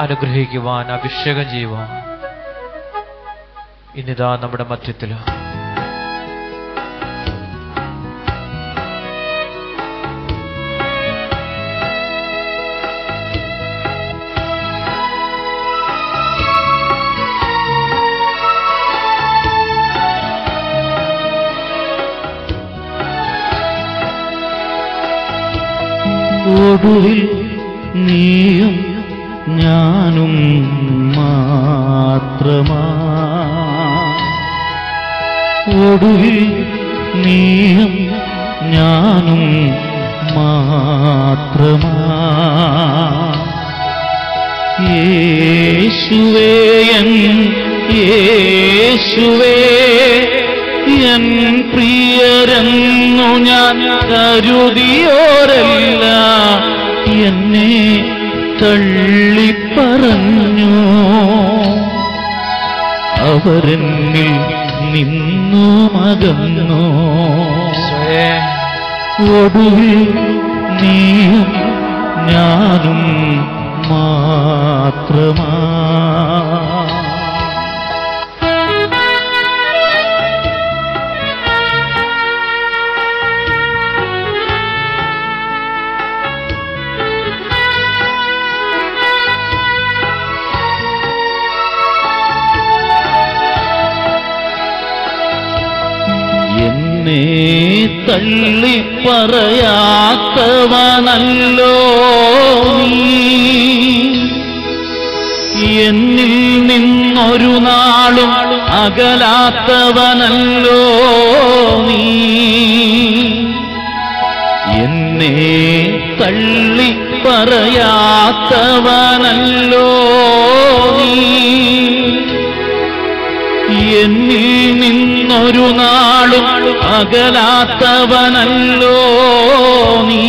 അനുഗ്രഹിക്കുവാൻ, അഭിഷേകം ചെയ്യുവാൻ ഇന്നിതാ നമ്മുടെ മധ്യത്തില് ഒടുവിൽ നീയും ഞാനും മാത്രമാ, ഒടുവിൽ നീയും ഞാനും മാത്രമാ. യേശുവേ എൻ യേശുവേ എൻ പ്രിയരെന്നു ഞാൻ കരുതിയോരല്ല എന്നെ തള്ളിപ്പറഞ്ഞു. അവരെന്നിൽ നിന്നു മകന്നു. ഒടുവിൽ നീയും ഞാനും മാത്രമാ. എന്നെ തള്ളിപ്പറയാത്തവനല്ലോ നീ, എന്നിൽ നിന്നൊരു നാളും അകലാത്തവനല്ലോ നീ. എന്നെ തള്ളിപ്പറയാത്തവനല്ലോ നീ, എന്നിൽ നിന്നൊരു നാളും അകലാത്തവനല്ലോ നീ.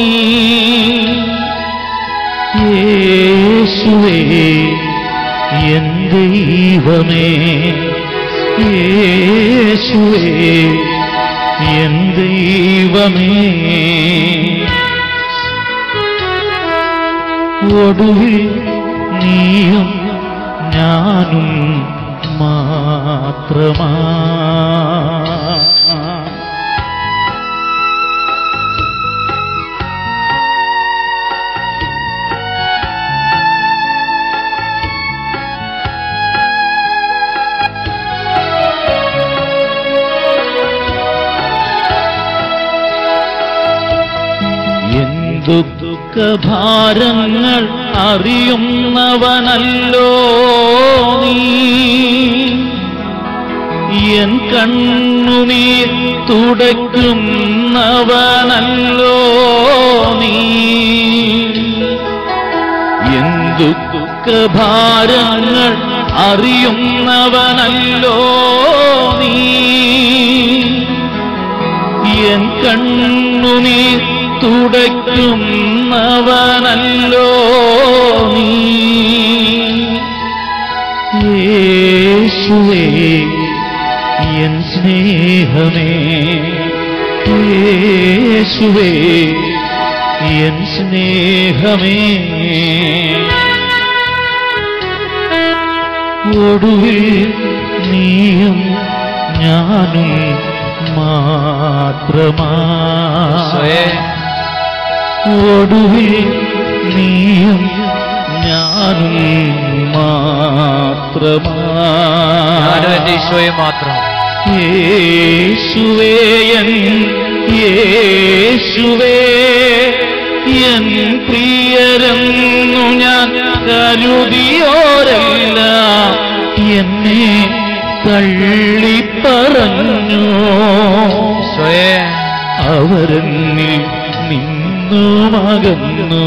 യേശുവേ എൻ ദൈവമേ, യേശുവേ എൻ ദൈവമേ. ഒടുവിൽ നീയും ഞാനും മാത്രമാ. ദുഃഖഭാരങ്ങൾ അറിയുന്നവനല്ലോ നീ, എൻ കണ്ണുനീർ തുടയ്ക്കുന്നവനല്ലോ നീ. എൻ ദുഃഖഭാരങ്ങൾ അറിയുന്നവനല്ലോ നീ, എൻ കണ്ണുനീർ തുടയ്ക്കുന്നവനല്ലോ നീ. യേശുവേ എൻ സ്നേഹമേ, യേശുവേ എൻ സ്നേഹമേ. ഒടുവിൽ നീയും ഞാനും മാത്രമാ. ഒടുവിൽ നീയും ഞാനും മാത്രമാ. ഈശോയെ മാത്രം. യേശുവേ എൻ യേശുവേ എൻ പ്രിയരെന്നു ഞാൻ കരുതിയോരല്ല എന്നെ തള്ളിപ്പറഞ്ഞു. അവരെന്നിൽ നിന്നു മകന്നു.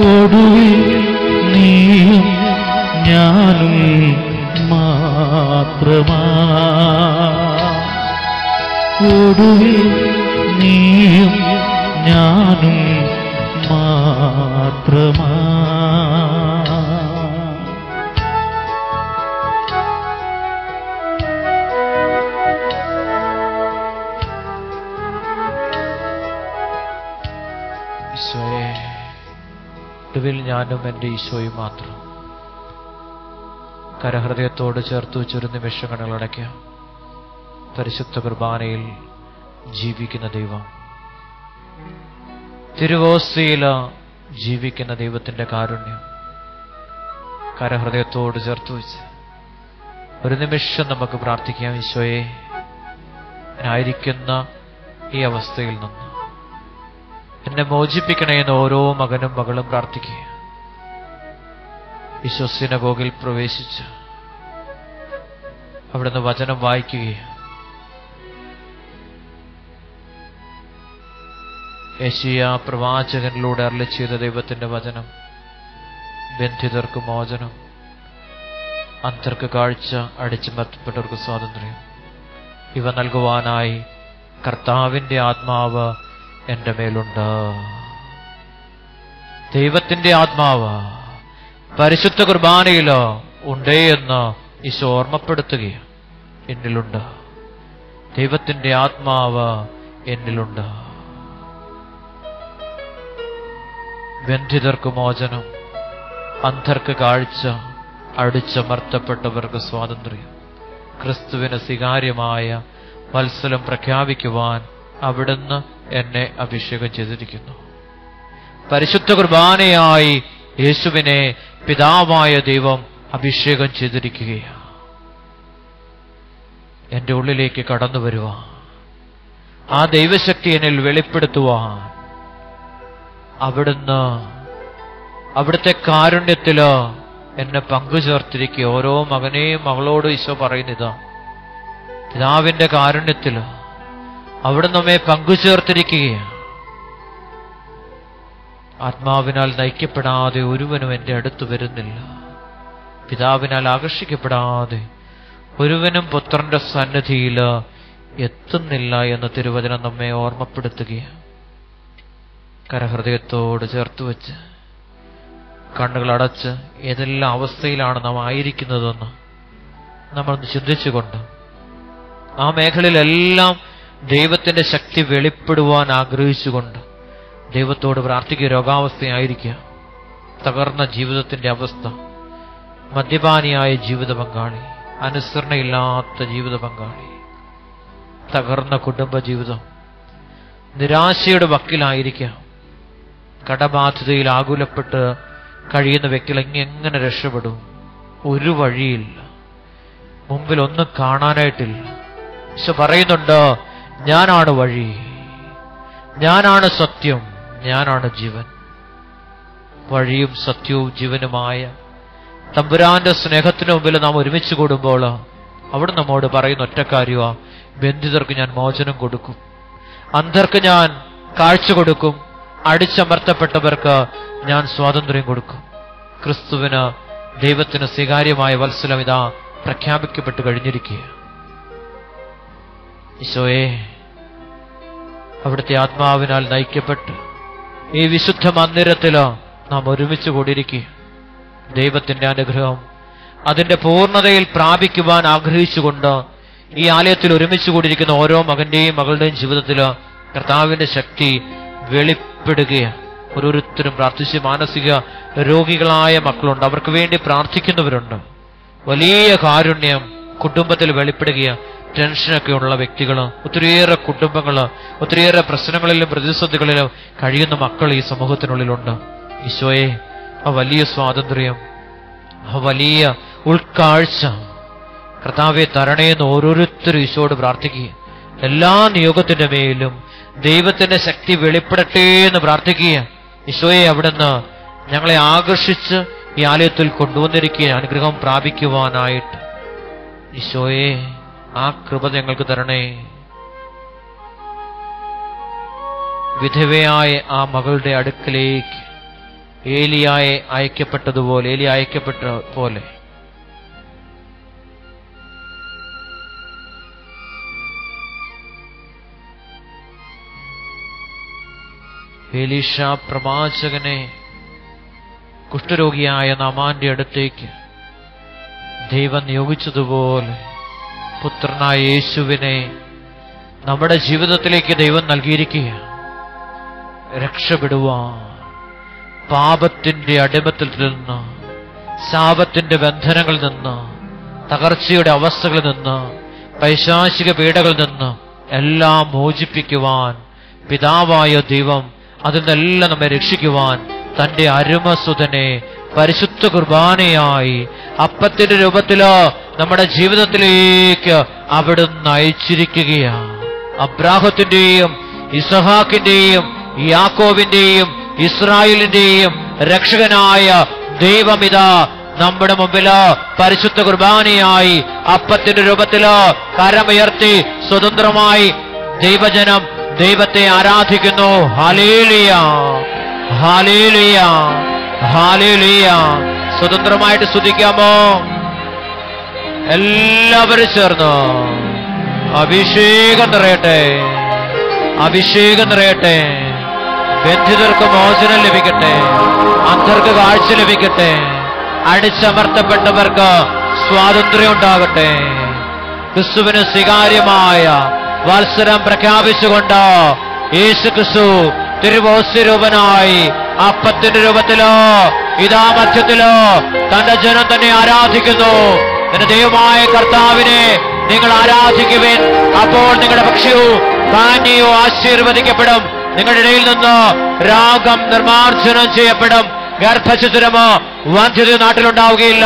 ഒടുവിൽ നീയും ഞാനും മാത്രമാ. ഒടുവിൽ നീയും ഞാനും മാത്രമാ. ഒടുവിൽ ഞാൻ ഞാനും എൻ്റെ ഈശോയും മാത്രം. കരഹൃദയത്തോട് ചേർത്ത് വെച്ചൊരു നിമിഷം കണ്ണുകളടയ്ക്കുക. പരിശുദ്ധ കുർബാനയിൽ ജീവിക്കുന്ന ദൈവം, തിരുവോസ്തിയിൽ ജീവിക്കുന്ന ദൈവത്തിന്റെ കാരുണ്യം കരഹൃദയത്തോട് ചേർത്ത് വെച്ച് ഒരു നിമിഷം നമുക്ക് പ്രാർത്ഥിക്കാം. ഈശോയെ, ഞാനായിരിക്കുന്ന ഈ അവസ്ഥയിൽ നിന്ന് എന്നെ മോചിപ്പിക്കണേന്ന് ഓരോ മകനും മകളും പ്രാർത്ഥിക്കുക. ഈശോ സിനഗോഗിൽ പ്രവേശിച്ച് അവിടുന്ന് വചനം വായിക്കുകയാണ്. യെശയ്യാ പ്രവാചകനിലൂടെ അരുളി ചെയ്ത ദൈവത്തിന്റെ വചനം, ബന്ധിതർക്ക് മോചനം, അന്ധർക്ക് കാഴ്ച, അടിച്ചമർത്തപ്പെട്ടവർക്ക് സ്വാതന്ത്ര്യം, ഇവ നൽകുവാനായി കർത്താവിന്റെ ആത്മാവ് എന്റെ മേലുണ്ട്. ദൈവത്തിന്റെ ആത്മാവ് പരിശുദ്ധ കുർബാനയിലോ ഉണ്ടേ എന്ന് ഈശോ ഓർമ്മപ്പെടുത്തുകയാണ്. എന്നിലുണ്ട്, ദൈവത്തിന്റെ ആത്മാവ് എന്നിലുണ്ട്. ബന്ധിതർക്ക് മോചനം, അന്ധർക്ക് കാഴ്ച, അടിച്ചമർത്തപ്പെട്ടവർക്ക് സ്വാതന്ത്ര്യം, ക്രിസ്തുവിന് സ്വീകാര്യമായ വത്സലം പ്രഖ്യാപിക്കുവാൻ അവിടുന്ന് എന്നെ അഭിഷേകം ചെയ്തിരിക്കുന്നു. പരിശുദ്ധ കുർബാനയായി യേശുവിനെ പിതാവായ ദൈവം അഭിഷേകം ചെയ്തിരിക്കുകയാണ്. എന്റെ ഉള്ളിലേക്ക് കടന്നു വരുവാൻ, ആ ദൈവശക്തി എന്നിൽ വെളിപ്പെടുത്തുവാൻ അവിടുന്ന് അവിടുത്തെ കാരുണ്യത്തില് എന്നെ പങ്കുചേർത്തിരിക്കുക. ഓരോ മകനെയും മകളോടും ഈശോ പറയുന്നിതാ, പിതാവിന്റെ കാരുണ്യത്തില് അവിടുന്ന് നമ്മെ പങ്കുചേർത്തിരിക്കുകയാണ്. ആത്മാവിനാൽ നയിക്കപ്പെടാതെ ഒരുവനും എന്റെ അടുത്ത് വരുന്നില്ല. പിതാവിനാൽ ആകർഷിക്കപ്പെടാതെ ഒരുവനും പുത്രന്റെ സന്നിധിയിൽ എത്തുന്നില്ല എന്ന് തിരുവചനം നമ്മെ ഓർമ്മപ്പെടുത്തുകയാണ്. കരഹൃദയത്തോട് ചേർത്ത് വെച്ച് കണ്ണുകളടച്ച് ഏതെല്ലാം അവസ്ഥയിലാണ് നാം ആയിരിക്കുന്നതെന്ന് നമ്മൾ ചിന്തിച്ചുകൊണ്ട് ആ മേഖലയിലെല്ലാം ദൈവത്തിന്റെ ശക്തി വെളിപ്പെടുവാൻ ആഗ്രഹിച്ചുകൊണ്ട് ദൈവത്തോട് പ്രാർത്ഥിക്കുക. രോഗാവസ്ഥയായിരിക്കുക, തകർന്ന ജീവിതത്തിന്റെ അവസ്ഥ, മദ്യപാനിയായ ജീവിത പങ്കാളി, അനുസരണയില്ലാത്ത ജീവിത പങ്കാളി, തകർന്ന കുടുംബ ജീവിതം, നിരാശയുടെ വക്കിലായിരിക്കാം, കടബാധ്യതയിൽ ആകുലപ്പെട്ട് കഴിയുന്ന വ്യക്തികൾ എങ്ങനെ രക്ഷപ്പെടും? ഒരു വഴിയില്ല, മുമ്പിൽ ഒന്നും കാണാനായിട്ടില്ല. ഈശോ പറയുന്നുണ്ട്, ഞാനാണ് വഴി, ഞാനാണ് സത്യം, ഞാനാണ് ജീവൻ. വഴിയും സത്യവും ജീവനുമായ തമ്പുരാന്റെ സ്നേഹത്തിന് മുമ്പിൽ നാം ഒരുമിച്ച് കൂടുമ്പോൾ അവിടെ നമ്മോട് പറയുന്ന ഒറ്റ കാര്യമാ, ബന്ധിതർക്ക് ഞാൻ മോചനം കൊടുക്കും, അന്ധർക്ക് ഞാൻ കാഴ്ച കൊടുക്കും, അടിച്ചമർത്തപ്പെട്ടവർക്ക് ഞാൻ സ്വാതന്ത്ര്യം കൊടുക്കും. ക്രിസ്തുവിന്, ദൈവത്തിന് സ്വീകാര്യമായ വത്സലം ഇതാ പ്രഖ്യാപിക്കപ്പെട്ട് കഴിഞ്ഞിരിക്കുക. ഈശോയെ, അവിടുത്തെ ആത്മാവിനാൽ നയിക്കപ്പെട്ട് ഈ വിശുദ്ധ മന്ദിരത്തില് നാം ഒരുമിച്ച് കൂടിയിരിക്കുക. ദൈവത്തിന്റെ അനുഗ്രഹം അതിന്റെ പൂർണ്ണതയിൽ പ്രാപിക്കുവാൻ ആഗ്രഹിച്ചുകൊണ്ട് ഈ ആലയത്തിൽ ഒരുമിച്ച് കൂടിയിരിക്കുന്ന ഓരോ മകന്റെയും മകളുടെയും ജീവിതത്തില് കർത്താവിന്റെ ശക്തി വെളിപ്പെടുകയാണ്. ഓരോരുത്തരും പ്രാർത്ഥിച്ച്, മാനസിക രോഗികളായ മക്കളുണ്ട്, അവർക്ക് വേണ്ടി പ്രാർത്ഥിക്കുന്നവരുണ്ട്. വലിയ കാരുണ്യം കുടുംബത്തിൽ വെളിപ്പെടുകയാണ്. ടെൻഷനൊക്കെ ഉള്ള വ്യക്തികള്, ഒത്തിരിയേറെ കുടുംബങ്ങള്, ഒത്തിരിയേറെ പ്രശ്നങ്ങളിലും പ്രതിസന്ധികളിലും കഴിയുന്ന മക്കൾ ഈ സമൂഹത്തിനുള്ളിലുണ്ട്. ഈശോയെ, ആ വലിയ സ്വാതന്ത്ര്യം, ആ വലിയ ഉൾക്കാഴ്ച കർത്താവെ തരണേന്ന് ഓരോരുത്തരും ഈശോയോട് പ്രാർത്ഥിക്കുക. എല്ലാ നിയോഗത്തിന്റെ മേലും ദൈവത്തിന്റെ ശക്തി വെളിപ്പെടട്ടെ എന്ന് പ്രാർത്ഥിക്കുക. ഈശോയെ, അവിടുന്ന് ഞങ്ങളെ ആകർഷിച്ച് ഈ ആലയത്തിൽ കൊണ്ടുവന്നിരിക്കുക, അനുഗ്രഹം പ്രാപിക്കുവാനായിട്ട്. ഈശോയെ, ആ കൃപ ഞങ്ങൾക്ക് തരണേ. വിധവയായ ആ മകളുടെ അടുക്കലേക്ക് ഏലിയായെ അയക്കപ്പെട്ടതുപോലെ, ഏലി അയക്കപ്പെട്ട പോലെ എലീഷ പ്രവാചകനെ കുഷ്ഠരോഗിയായ നാമാന്റെ അടുത്തേക്ക് ദൈവം നിയോഗിച്ചതുപോലെ പുത്രനായ യേശുവിനെ നമ്മുടെ ജീവിതത്തിലേക്ക് ദൈവം നൽകിയിരിക്കുക. രക്ഷപ്പെടുവാൻ, പാപത്തിന്റെ അടിമത്തത്തിൽ നിന്ന്, ശാപത്തിന്റെ ബന്ധനങ്ങളിൽ നിന്ന്, തകർച്ചയുടെ അവസ്ഥകളിൽ നിന്ന്, പൈശാചിക പീഡകളിൽ നിന്ന് എല്ലാം മോചിപ്പിക്കുവാൻ പിതാവായ ദൈവം, അതിൽ നിന്നെല്ലാം നമ്മെ രക്ഷിക്കുവാൻ തന്റെ അരുമസുതനെ പരിശുദ്ധ കുർബാനയായി അപ്പത്തിന്റെ രൂപത്തിലോ നമ്മുടെ ജീവിതത്തിലേക്ക് അവിടുന്ന് അയച്ചിരിക്കുകയാണ്. അബ്രാഹത്തിന്റെയും ഇസഹാക്കിന്റെയും യാക്കോബിന്റെയും ഇസ്രായേലിന്റെയും രക്ഷകനായ ദൈവമിതാ നമ്മുടെ മുമ്പില് പരിശുദ്ധ കുർബാനയായി അപ്പത്തിന്റെ രൂപത്തില് കരമുയർത്തി സ്വതന്ത്രമായി ദൈവജനം ദൈവത്തെ ആരാധിക്കുന്നു. ഹല്ലേലൂയ, ഹല്ലേലൂയ, ഹല്ലേലൂയ. സ്വതന്ത്രമായിട്ട് സ്തുതിക്കാമോ? എല്ലാവരും ചേർന്ന് അഭിഷേകം നിറയട്ടെ, അഭിഷേകം നിറയട്ടെ. ബന്ധിതർക്ക് മോചനം ലഭിക്കട്ടെ, അന്ധർക്ക് കാഴ്ച ലഭിക്കട്ടെ, അടിച്ചമർത്തപ്പെട്ടവർക്ക് സ്വാതന്ത്ര്യം ഉണ്ടാകട്ടെ. ക്രിസ്തുവിന് സ്വീകാര്യമായ വത്സരം പ്രഖ്യാപിച്ചുകൊണ്ട് യേശു ക്രിസ്തു തിരുവോസ്യരൂപനായി അപ്പത്തിന്റെ രൂപത്തിലോ ഇതാ മധ്യത്തിലോ തന്റെ ജനം തന്നെ ആരാധിക്കുന്നു. എന്റെ ദൈവമായ കർത്താവിനെ നിങ്ങൾ ആരാധിക്കുവിൻ, അപ്പോൾ നിങ്ങളുടെ ഭക്ഷ്യവും പാനീയവും ആശീർവദിക്കപ്പെടും. നിങ്ങളുടെ ഇടയിൽ നിന്ന് രാഗം നിർമാർജനം ചെയ്യപ്പെടും. ഗർഭഛിദ്രമോ വന്ധ്യത നാട്ടിലുണ്ടാവുകയില്ല.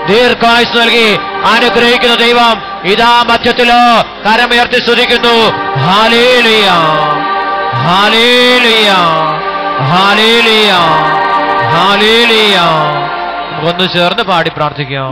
ദീർഘായുസ് നൽകി അനുഗ്രഹിക്കുന്ന ദൈവം ഇതാ മധ്യത്തിലോ കരമുയർത്തി സ്തുതിക്കുന്നു. ഹല്ലേലൂയ, ഹല്ലേലൂയ, ഹല്ലേലൂയ, ഹല്ലേലൂയ. ഒന്ന് ചേർന്ന് പാടി പ്രാർത്ഥിക്കാം.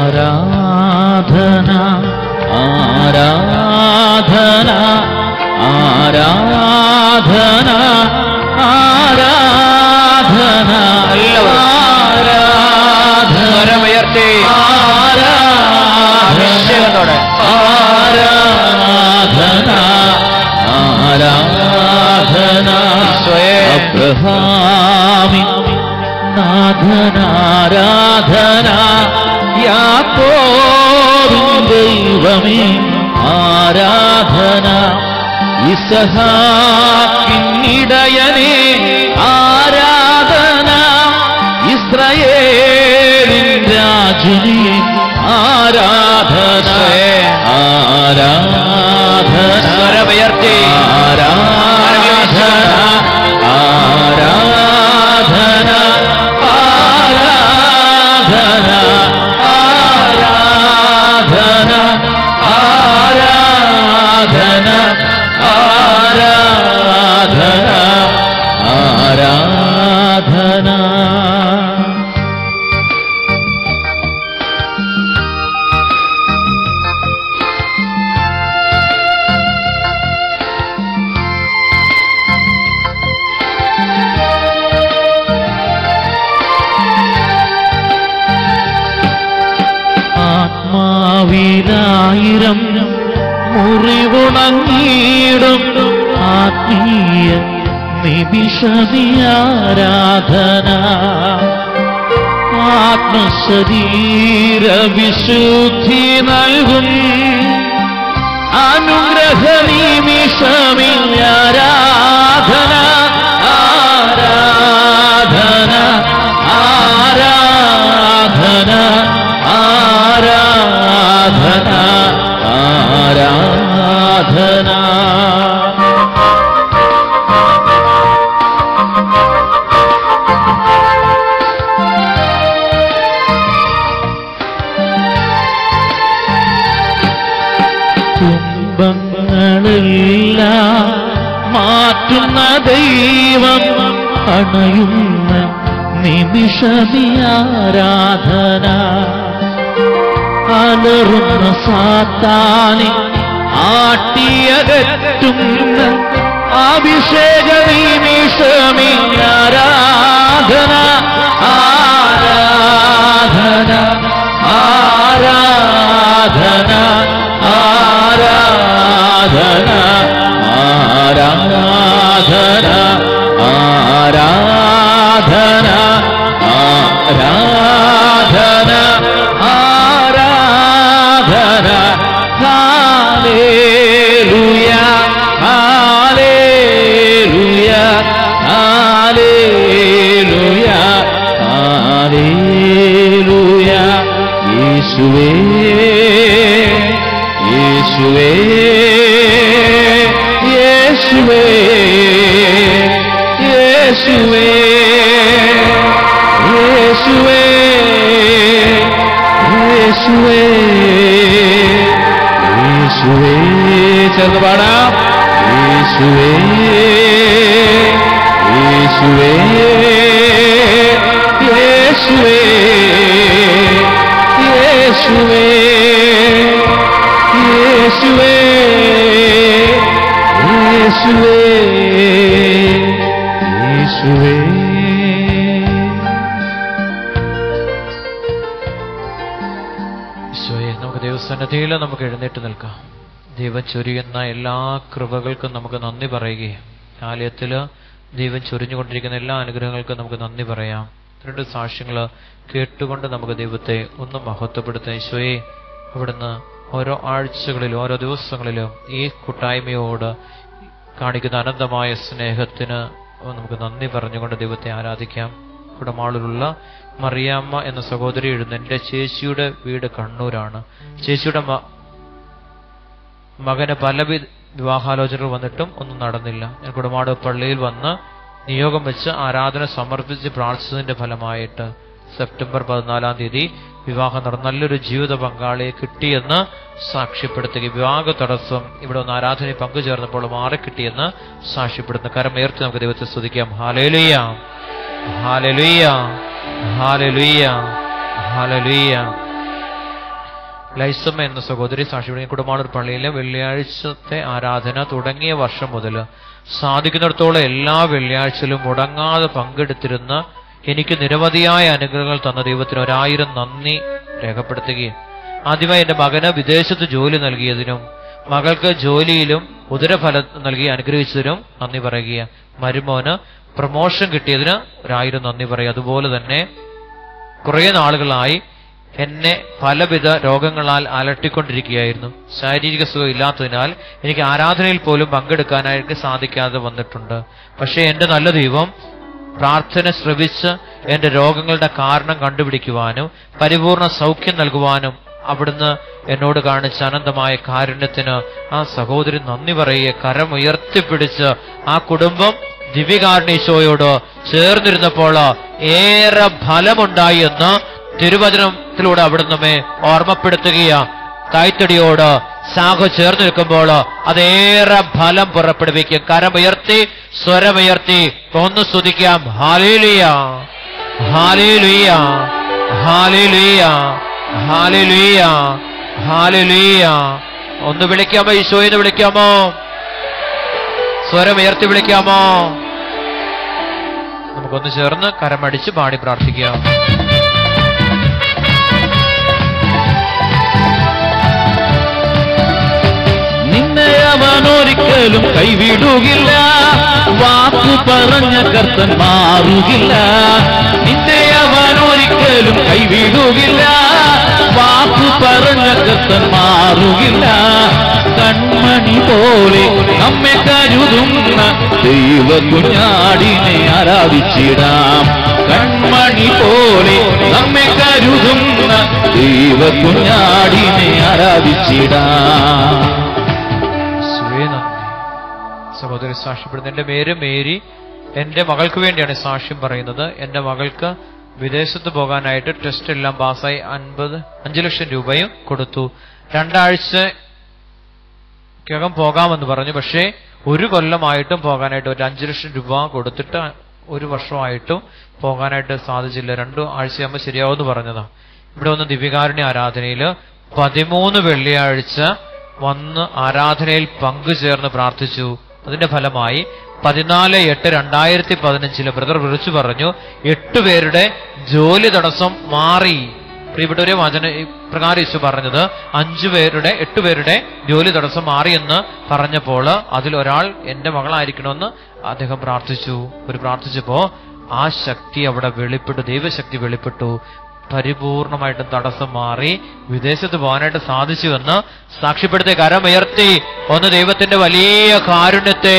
ആരാധന, ആരാധന, ആരാധന, ആരാധന, സ്വരമുയർത്തി അഭിഷേകത്തോടെ ആരാധന, ആരാധന. അബ്രഹാമിൻ നാഥനാരാധന, യാക്കോബിൻ ദൈവമേ ആരാധന, ഇസഹാക്കിൻ ഇടയനേ ആരാധന, ഇസ്രായേലിൻ രാജനേ ആരാധന, ആരാധന. സ്വരമുയർത്തി ആരാധന, ആരാധന, ആരാധന, ആരാധന, ആരാധന, ആരാധന, ആരാധന. ആത്മാവിലായിരം മുറിവുണങ്ങിയിടും ആത്മീയ നിമിഷമിയാരാധന, ആത്മശരീര വിശുദ്ധി നൽകും അനുഗ്രഹ നിമിഷമിയാരാധന, ആരാധന, ആരാധന, ആരാധന, ആരാധന. തുമ്പങ്ങളെല്ലാം മാറ്റുന്ന ദൈവം അണയുന്ന നിമിഷമിയാരാധന, അലറുന്ന സാത്താനെ ആട്ടിയകറ്റുന്ന അഭിഷേക നിമിഷമിയാരാധന, ആരാധന, ആരാധന ആരാധന ആരാധന ആരാധന ആരാധന ആരാധന ഹല്ലേലൂയ ഹല്ലേലൂയ ഹല്ലേലൂയ ഹല്ലേലൂയ യേശുവേ യേശുവേ യേശുവേ യേശുവേ യേശുവേ യേശുവേ യേശുവേ ചേർന്ന് പാടാം യേശുവേ യേശുവേ യേശുവേ യേശുവേ യേശുവേ യേശുവേ യേശുവേ. ഈശോയെ, നമുക്ക് ദൈവസന്നിധിയിൽ നമുക്ക് എഴുന്നേറ്റ് നിൽക്കാം. ദൈവം ചൊരിയുന്ന എല്ലാ കൃപകൾക്കും നമുക്ക് നന്ദി പറയുകയും ആലയത്തിൽ ദൈവം ചൊരിഞ്ഞുകൊണ്ടിരിക്കുന്ന എല്ലാ അനുഗ്രഹങ്ങൾക്കും നമുക്ക് നന്ദി പറയാം. രണ്ട് സാക്ഷ്യങ്ങൾ കേട്ടുകൊണ്ട് നമുക്ക് ദൈവത്തെ ഒന്ന് മഹത്വപ്പെടുത്താം. ഈശോയെ, അവിടുന്ന് ഓരോ ആഴ്ചകളിലും ഓരോ ദിവസങ്ങളിലും ഈ കൂട്ടായ്മയോട് കാണിക്കുന്ന അനന്തമായ സ്നേഹത്തിന് നമുക്ക് നന്ദി പറഞ്ഞുകൊണ്ട് ദൈവത്തെ ആരാധിക്കാം. ഇവിടെ മാളിലുള്ള മറിയാമ്മ എന്ന സഹോദരി എഴുതുന്ന എൻ്റെ ചേച്ചിയുടെ വീട് കണ്ണൂരാണ്. ചേച്ചിയുടെ മകന് പല വിവാഹാലോചനകൾ വന്നിട്ടും ഒന്നും നടന്നില്ല. ഞാൻ കുടമാട് പള്ളിയിൽ വന്ന് നിയോഗം വെച്ച് ആരാധന സമർപ്പിച്ച് പ്രാർത്ഥിച്ചതിന്റെ ഫലമായിട്ട് സെപ്റ്റംബർ 14-ാം തീയതി വിവാഹം നടന്ന നല്ലൊരു ജീവിത പങ്കാളിയെ കിട്ടിയെന്ന് സാക്ഷ്യപ്പെടുത്തുക. വിവാഹ തടസ്സം ഇവിടെ ഒന്ന് ആരാധനയിൽ പങ്കുചേർന്നപ്പോൾ മാറിക്കിട്ടിയെന്ന് സാക്ഷ്യപ്പെടുത്തുന്നു. കരമുയർത്തി നമുക്ക് ദൈവത്തെ സ്തുതിക്കാം. ഹല്ലേലൂയ ഹല്ലേലൂയ ഹല്ലേലൂയ ഹല്ലേലൂയ. ലൈസമ്മ എന്ന സഹോദരി സാക്ഷ്യപ്പെടുന്ന കുടമാളൂർ പള്ളിയിലെ വെള്ളിയാഴ്ചത്തെ ആരാധന തുടങ്ങിയ വർഷം മുതൽ സാധിക്കുന്നിടത്തോളം എല്ലാ വെള്ളിയാഴ്ചയിലും മുടങ്ങാതെ പങ്കെടുത്തിരുന്ന എനിക്ക് നിരവധിയായ അനുഗ്രഹങ്ങൾ തന്ന ദൈവത്തിന് 1000 നന്ദി രേഖപ്പെടുത്തുകയും ആദ്യമായി എന്റെ മകന് വിദേശത്ത് ജോലി നൽകിയതിനും മകൾക്ക് ജോലിയിലും ഉദരഫലം നൽകി അനുഗ്രഹിച്ചതിനും നന്ദി പറയുക. മരുമോന് പ്രമോഷൻ കിട്ടിയതിന് 1000 നന്ദി പറയുക. അതുപോലെ തന്നെ കുറെ നാളുകളായി എന്നെ പലവിധ രോഗങ്ങളാൽ അലട്ടിക്കൊണ്ടിരിക്കുകയായിരുന്നു. ശാരീരിക സുഖം ഇല്ലാത്തതിനാൽ എനിക്ക് ആരാധനയിൽ പോലും പങ്കെടുക്കാനായിട്ട് സാധിക്കാതെ വന്നിട്ടുണ്ട്. പക്ഷേ എന്റെ നല്ല ദൈവം പ്രാർത്ഥന ശ്രവിച്ച് എന്റെ രോഗങ്ങളുടെ കാരണം കണ്ടുപിടിക്കുവാനും പരിപൂർണ സൗഖ്യം നൽകുവാനും അവിടുന്ന് എന്നോട് കാണിച്ച അനന്തമായ കാരുണ്യത്തിന് ആ സഹോദരി നന്ദി പറയുക. കരമുയർത്തിപ്പിടിച്ച് ആ കുടുംബം ദിവ്യകാരുണ്യ ചേർന്നിരുന്നപ്പോൾ ഏറെ ഫലമുണ്ടായി എന്ന് തിരുവചനത്തിലൂടെ അവിടുന്ന് നമ്മെ ഓർമ്മപ്പെടുത്തുകയാ. കൈത്തടിയോട് ശാഖ ചേർന്ന് നിൽക്കുമ്പോൾ അതേറെ ഫലം പുറപ്പെടുവിക്കും. കരമുയർത്തി സ്വരമുയർത്തി ഒന്ന് സ്തുതിക്കാം. ഹല്ലേലൂയ ഹല്ലേലൂയ ഹല്ലേലൂയ ഹല്ലേലൂയ ഹല്ലേലൂയ. ഒന്ന് വിളിക്കാമോ? ഈശോയെന്ന് വിളിക്കാമോ? സ്വരമുയർത്തി വിളിക്കാമോ? നമുക്കൊന്ന് ചേർന്ന് കരമടിച്ച് പാടി പ്രാർത്ഥിക്കാം. അവനൊരിക്കലും കൈവിടുകില്ല, വാക്കു പറഞ്ഞ കർത്തൻ മാറുകില്ല. നിന്നെ അവനൊരിക്കലും കൈവിടുകില്ല, വാക്കു പറഞ്ഞ കർത്തൻ മാറുകില്ല. കൺമണി പോലെ നമ്മെ കരുതുന്ന ദൈവ കുഞ്ഞാടിനെ ആരാധിച്ചിടാം. കൺമണി പോലെ നമ്മെ കരുതുന്ന ദൈവ കുഞ്ഞാടിനെ ആരാധിച്ചിടാം. സഹോദരി സാക്ഷ്യപ്പെടുന്നു. എന്റെ പേര് മേരി. എന്റെ മകൾക്ക് വേണ്ടിയാണ് സാക്ഷ്യം പറയുന്നത്. എന്റെ മകൾക്ക് വിദേശത്ത് പോകാനായിട്ട് ടെസ്റ്റ് എല്ലാം പാസ്സായി 5 ലക്ഷം രൂപയും കൊടുത്തു. 2 ആഴ്ചക്കകം പോകാമെന്ന് പറഞ്ഞു. പക്ഷേ 1 കൊല്ലമായിട്ടും പോകാനായിട്ട് 5 ലക്ഷം രൂപ കൊടുത്തിട്ട് 1 വർഷമായിട്ടും പോകാനായിട്ട് സാധിച്ചില്ല. 2 ആഴ്ചയാകുമ്പോൾ ശരിയാവുമെന്ന് പറഞ്ഞതാ. ഇവിടെ വന്ന് ദിവ്യകാരുണ്യ ആരാധനയിൽ 13 വെള്ളിയാഴ്ച വന്ന് ആരാധനയിൽ പങ്കുചേർന്ന് പ്രാർത്ഥിച്ചു. അതിന്റെ ഫലമായി 14/8/2015 ബ്രദർ വിളിച്ചു പറഞ്ഞു 8 പേരുടെ ജോലി തടസ്സം മാറി. പ്രിയപ്പെട്ടവരെ, പ്രകാരം യേശു പറഞ്ഞത് 8 പേരുടെ ജോലി തടസ്സം മാറിയെന്ന് പറഞ്ഞപ്പോൾ അതിലൊരാൾ എന്റെ മകളായിരിക്കണമെന്ന് അദ്ദേഹം പ്രാർത്ഥിച്ചപ്പോ ആ ശക്തി അവിടെ വെളിപ്പെട്ടു, ദൈവശക്തി വെളിപ്പെട്ടു. പരിപൂർണമായിട്ടും തടസ്സം മാറി വിദേശത്ത് പോകാനായിട്ട് സാധിച്ചുവെന്ന് സാക്ഷ്യപ്പെടുത്തി കരമുയർത്തി ഒന്ന് ദൈവത്തിന്റെ വലിയ കാരുണ്യത്തെ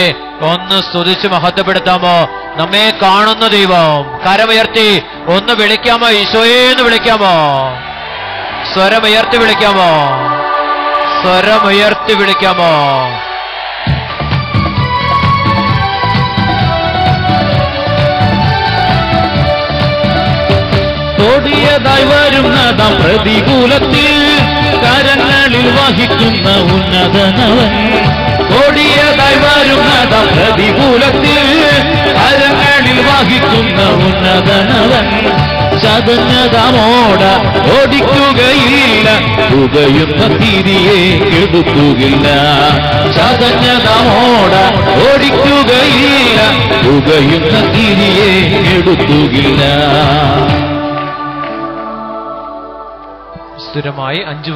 ഒന്ന് സ്തുതിച്ച് മഹത്വപ്പെടുത്താമോ? നമ്മെ കാണുന്ന ദൈവം. കരമുയർത്തി ഒന്ന് വിളിക്കാമോ? ഈശോയെന്ന് വിളിക്കാമോ? സ്വരമുയർത്തി വിളിക്കാമോ? സ്വരമുയർത്തി വിളിക്കാമോ? ഓടിയതായി വരുന്നതാം പ്രതികൂലത്തിൽ കരങ്ങളിൽ വഹിക്കുന്ന ഉന്നതനവൻ. ഓടിയതായി വരുന്നതാം പ്രതികൂലത്തിൽ കരങ്ങളിൽ വഹിക്കുന്ന ഉന്നതനവൻ. ചതഞ്ഞതാമോട ഓടിക്കുകയില്ല, പുകയുന്ന തിരിയെ കെടുത്തുകില്ല. ചതഞ്ഞതാമോട ഓടിക്കുകയില്ല, പുകയുന്ന തിരിയെ കെടുത്തുകില്ല. സ്ഥിരമായി 5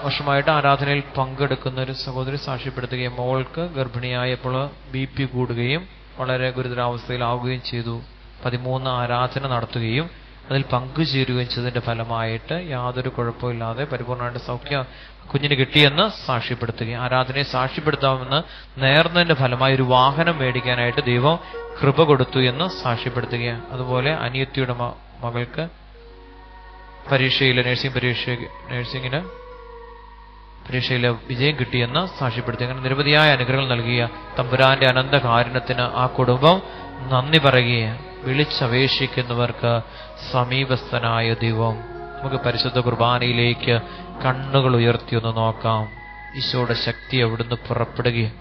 വർഷമായിട്ട് ആരാധനയിൽ പങ്കെടുക്കുന്ന ഒരു സഹോദരി സാക്ഷ്യപ്പെടുത്തുകയും മോൾക്ക് ഗർഭിണിയായപ്പോൾ BP കൂടുകയും വളരെ ഗുരുതരാവസ്ഥയിലാവുകയും ചെയ്തു. 13 ആരാധന നടത്തുകയും അതിൽ പങ്കുചേരുകയും ചെയ്തതിന്റെ ഫലമായിട്ട് യാതൊരു കുഴപ്പമില്ലാതെ പരിപൂർണമായിട്ട് സൗഖ്യം കുഞ്ഞിന് കിട്ടിയെന്ന് സാക്ഷ്യപ്പെടുത്തുകയും ആരാധനയെ സാക്ഷ്യപ്പെടുത്താമെന്ന് നേർന്നതിന്റെ ഫലമായി ഒരു വാഹനം മേടിക്കാനായിട്ട് ദൈവം കൃപ കൊടുത്തു എന്ന് സാക്ഷ്യപ്പെടുത്തുകയാണ്. അതുപോലെ അനിയത്തിയുടെ മകൾക്ക് നഴ്സിംഗിന് പരീക്ഷയിലെ വിജയം കിട്ടിയെന്ന് സാക്ഷ്യപ്പെടുത്തി. അങ്ങനെ നിരവധിയായ അനുഗ്രഹങ്ങൾ നൽകിയ തമ്പുരാന്റെ അനന്ത കാരുണ്യത്തിന് ആ കുടുംബം നന്ദി പറയുകയാണ്. വിളിച്ചപേക്ഷിക്കുന്നവർക്ക് സമീപസ്ഥനായ ദൈവം. നമുക്ക് പരിശുദ്ധ കുർബാനയിലേക്ക് കണ്ണുകൾ ഉയർത്തി ഒന്ന് നോക്കാം. ഈശോയുടെ ശക്തി അവിടുന്ന് പുറപ്പെടുകയാണ്.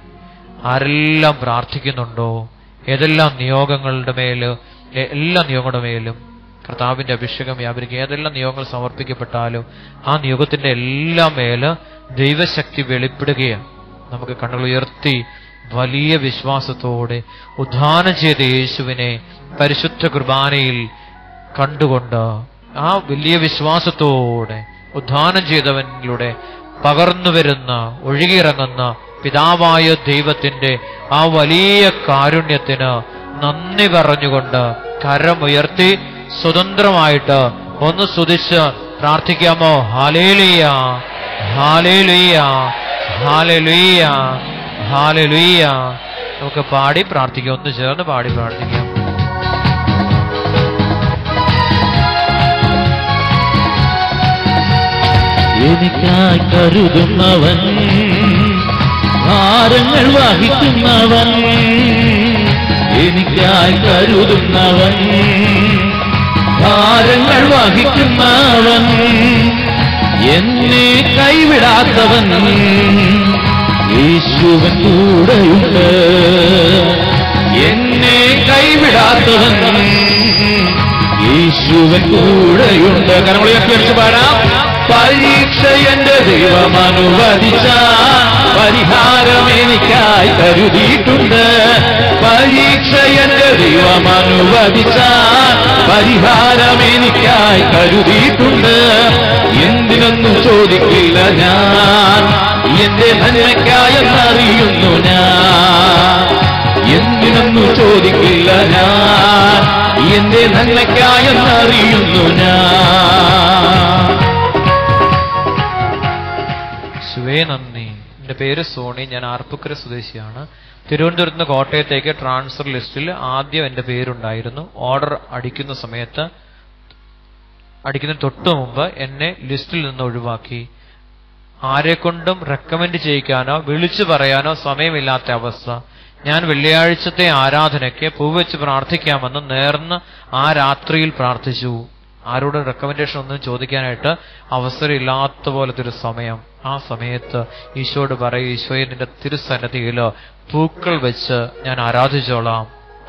ആരെല്ലാം പ്രാർത്ഥിക്കുന്നുണ്ടോ, ഏതെല്ലാം നിയോഗങ്ങളുടെ മേലും കർത്താവിന്റെ അഭിഷേകം വ്യാപരിക്കുക. ഏതെല്ലാം നിയോഗങ്ങൾ സമർപ്പിക്കപ്പെട്ടാലും ആ നിയോഗത്തിന്റെ എല്ലാം മേല് ദൈവശക്തി വെളിപ്പെടുകയാണ്. നമുക്ക് കണ്ണുകൾ ഉയർത്തി വലിയ വിശ്വാസത്തോടെ ഉദ്ധാനം ചെയ്ത യേശുവിനെ പരിശുദ്ധ കുർബാനയിൽ കണ്ടുകൊണ്ട് ആ വലിയ വിശ്വാസത്തോടെ ഉദ്ധാനം ചെയ്തവനിലൂടെ പകർന്നു വരുന്ന ഒഴുകിയിറങ്ങുന്ന പിതാവായ ദൈവത്തിന്റെ ആ വലിയ കാരുണ്യത്തിന് നന്ദി പറഞ്ഞുകൊണ്ട് കരമുയർത്തി സ്വതന്ത്രമായിട്ട് ഒന്ന് സ്തുതിച്ച് പ്രാർത്ഥിക്കാമോ? ഹല്ലേലൂയ, ഹല്ലേലൂയ, ഹല്ലേലൂയ, ഹല്ലേലൂയ. നമുക്ക് പാടി പ്രാർത്ഥിക്കാം, ഒന്ന് ചേർന്ന് പാടി പ്രാർത്ഥിക്കാം. എനിക്കായി കരുതുന്നവൻ, ഭാരങ്ങൾ വഹിക്കുന്നവൻ, എനിക്കായി കരുതുന്നവൻ, ഭാരങ്ങൾ വഹിക്കുന്നവൻ, എന്നെ കൈവിടാത്തവൻ, യേശുവൻ കൂടെയുണ്ട്. എന്നെ കൈവിടാത്തവൻ, യേശുവൻ കൂടെയുണ്ട്. കരമുയർത്തി പാടാം. പരീക്ഷ എന്റെ ദൈവം അനുവദിച്ച പരിഹാരം എനിക്കായി കരുതിയിട്ടുണ്ട്. പരീക്ഷ എന്റെ ദൈവം അനുവദിച്ച പരിഹാരം എനിക്കായി കരുതിയിട്ടുണ്ട്. എന്തിനൊന്നും ചോദിക്കില്ല ഞാൻ, എന്റെ നന്മയ്ക്കായെന്നറിയുന്നു ഞാൻ. എന്തിനൊന്നും ചോദിക്കില്ല ഞാൻ, എന്റെ നന്മയ്ക്കായെന്നറിയുന്നു ഞാൻ. നന്ദി. എന്റെ പേര് സോണി, ഞാൻ ആർപ്പുക്കര സ്വദേശിയാണ്. തിരുവനന്തപുരത്ത് നിന്ന് കോട്ടയത്തേക്ക് ട്രാൻസ്ഫർ ലിസ്റ്റിൽ ആദ്യം എന്റെ പേരുണ്ടായിരുന്നു. ഓർഡർ അടിക്കുന്നതിന് തൊട്ടു മുമ്പ് എന്നെ ലിസ്റ്റിൽ നിന്ന് ഒഴിവാക്കി. ആരെക്കൊണ്ടും റെക്കമെൻഡ് ചെയ്യിക്കാനോ വിളിച്ചു പറയാനോ സമയമില്ലാത്ത അവസ്ഥ. ഞാൻ വെള്ളിയാഴ്ചത്തെ ആരാധനയ്ക്ക് പൂവെച്ച് പ്രാർത്ഥിക്കാമെന്ന് നേർന്ന് ആ രാത്രിയിൽ പ്രാർത്ഥിച്ചു. ആരോടും റെക്കമെൻഡേഷൻ ഒന്നും ചോദിക്കാനായിട്ട് അവസരമില്ലാത്ത പോലത്തെ ഒരു സമയം. ആ സമയത്ത് ഈശോയോട് പറയും, ഈശോയെ നിന്റെ തിരുസന്നിധിയിൽ പൂക്കൾ വെച്ച് ഞാൻ ആരാധിച്ചോളാം.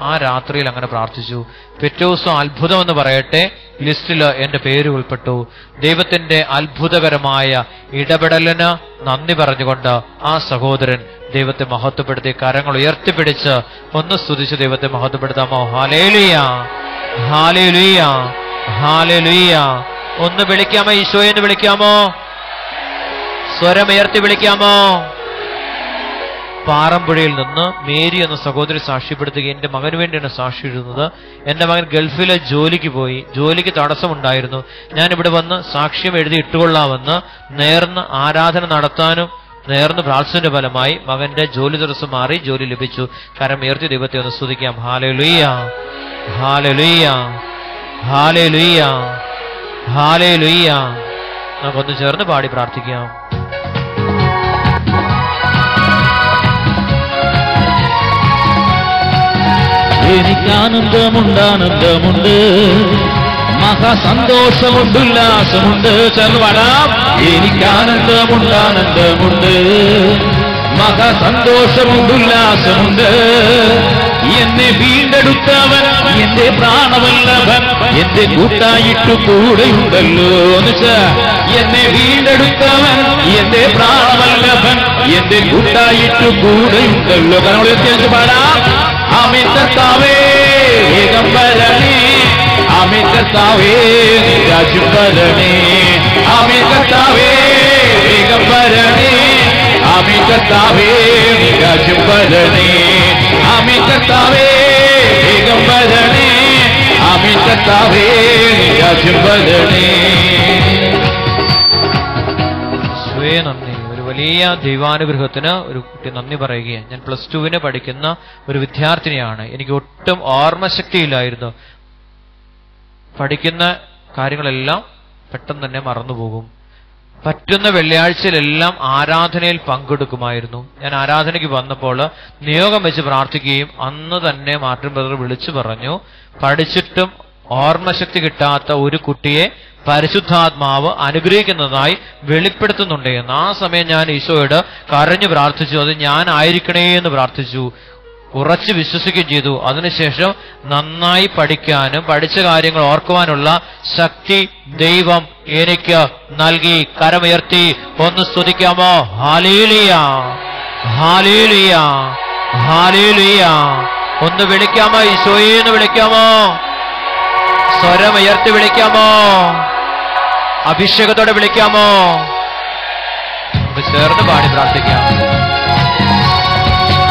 ആ രാത്രിയിൽ അങ്ങനെ പ്രാർത്ഥിച്ചു. പിറ്റേ ദിവസം അത്ഭുതം എന്ന് പറയട്ടെ, ലിസ്റ്റിൽ എന്റെ പേര് ഉൾപ്പെട്ടു. ദൈവത്തിന്റെ അത്ഭുതകരമായ ഇടപെടലിന് നന്ദി പറഞ്ഞുകൊണ്ട് ആ സഹോദരൻ ദൈവത്തെ മഹത്വപ്പെടുത്തി കരങ്ങൾ ഉയർത്തിപ്പിടിച്ച് ഒന്ന് സ്തുതിച്ച് ദൈവത്തെ മഹത്വപ്പെടുത്താമോ? ഹല്ലേലൂയ, ഹല്ലേലൂയ, ഹല്ലേലൂയ, ഒന്ന് വിളിക്കാമോ? ഈശോയെന്ന് വിളിക്കാമോ? സ്വരമുയർത്തി വിളിക്കാമോ? പാറമ്പുഴയിൽ നിന്ന് മേരി എന്ന സഹോദരി സാക്ഷ്യപ്പെടുത്തുക, എന്റെ മകന് വേണ്ടിയാണ് സാക്ഷി എഴുതുന്നത്. എന്റെ മകൻ ഗൾഫിലെ ജോലിക്ക് പോയി, ജോലിക്ക് തടസ്സമുണ്ടായിരുന്നു. ഞാനിവിടെ വന്ന് സാക്ഷ്യം എഴുതി ഇട്ടുകൊള്ളാമെന്ന് നേർന്ന് ആരാധന നടത്താനും നേർന്ന് പ്രാർത്ഥനയുടെ ഫലമായി മകന്റെ ജോലി തടസ്സം മാറി, ജോലി ലഭിച്ചു. കരം ഉയർത്തി ദൈവത്തെ ഒന്ന് സ്തുതിക്കാം. ഹല്ലേലൂയ, ഹല്ലേലൂയ, ഹല്ലേലൂയ, ഹല്ലേലൂയ. നമുക്കൊന്ന് ചേർന്ന് പാടി പ്രാർത്ഥിക്കാം. എനിക്കാനന്ദമുണ്ട്, ആനന്ദമുണ്ട്, മഹാസന്തോഷമുണ്ട്, ഉല്ലാസമുണ്ട്. ചേർന്ന് പാടാം. എനിക്കാനന്ദമുണ്ട്, ആനന്ദമുണ്ട്, മഹാസന്തോഷമുണ്ട്, ഉല്ലാസമുണ്ട്. എന്നെ വീണ്ടെടുത്തവൻ എന്റെ പ്രാണവല്ലഭൻ, എന്റെ കൂട്ടായിട്ടു കൂടെയുണ്ടല്ലോ. എന്നെ വീണ്ടെടുത്തവൻ എന്റെ പ്രാണവല്ലഭൻ, എന്റെ കൂട്ടായിട്ടു കൂടെയുണ്ടല്ലോ. കാരണം വ്യത്യാസം പാടാം. ആമേൻ കർത്താവേ വേഗം വരണേ, ആമേൻ കർത്താവേ രാജ്യം വരണേ, ആമേൻ കർത്താവേ വേഗം വരണേ, ആമേൻ കർത്താവേ രാജ്യം വരണേ, ആമേൻ കർത്താവേ വേഗം വരണേ, ആമേൻ കർത്താവേ രാജ്യം വരണേ. നന്ദി. ഒരു വലിയ ദൈവാനുഗ്രഹത്തിന് ഒരു കുട്ടി നന്ദി പറയുകയാണ്. ഞാൻ +2 പഠിക്കുന്ന ഒരു വിദ്യാർത്ഥിനിയാണ്. എനിക്ക് ഒട്ടും ഓർമ്മശക്തിയില്ലായിരുന്നു. പഠിക്കുന്ന കാര്യങ്ങളെല്ലാം പെട്ടെന്ന് തന്നെ മറന്നുപോകും. പറ്റുന്ന വെള്ളിയാഴ്ചയിലെല്ലാം ആരാധനയിൽ പങ്കെടുക്കുമായിരുന്നു. ഞാൻ ആരാധനയ്ക്ക് വന്നപ്പോൾ നിയോഗം വെച്ച് പ്രാർത്ഥിക്കുകയും അന്ന് തന്നെ മാർട്ടിൻ ബ്രദർ വിളിച്ചു പറഞ്ഞു, പഠിച്ചിട്ടും ഓർമ്മശക്തി കിട്ടാത്ത ഒരു കുട്ടിയെ പരിശുദ്ധാത്മാവ് അനുഗ്രഹിക്കുന്നതായി വെളിപ്പെടുത്തുന്നുണ്ട് എന്ന്. ആ സമയം ഞാൻ ഈശോയോട് കരഞ്ഞു പ്രാർത്ഥിച്ചു. അത് ഞാൻ ആയിരിക്കണേ എന്ന് പ്രാർത്ഥിച്ചു. ഉറച്ചു വിശ്വസിക്കുകയും ചെയ്തു. അതിനുശേഷം നന്നായി പഠിക്കാനും പഠിച്ച കാര്യങ്ങൾ ഓർക്കുവാനുള്ള ശക്തി ദൈവം എനിക്ക് നൽകി. കരമുയർത്തി ഒന്ന് സ്തുതിക്കാമോ? ഹല്ലേലൂയ, ഹല്ലേലൂയ, ഹല്ലേലൂയ. ഒന്ന് വിളിക്കാമോ? ഈശോയെ എന്ന് വിളിക്കാമോ? സ്വരമുയർത്തി വിളിക്കാമോ? അഭിഷേകത്തോടെ വിളിക്കാമോ? ചേർന്ന് പാടി പ്രാർത്ഥിക്കാം.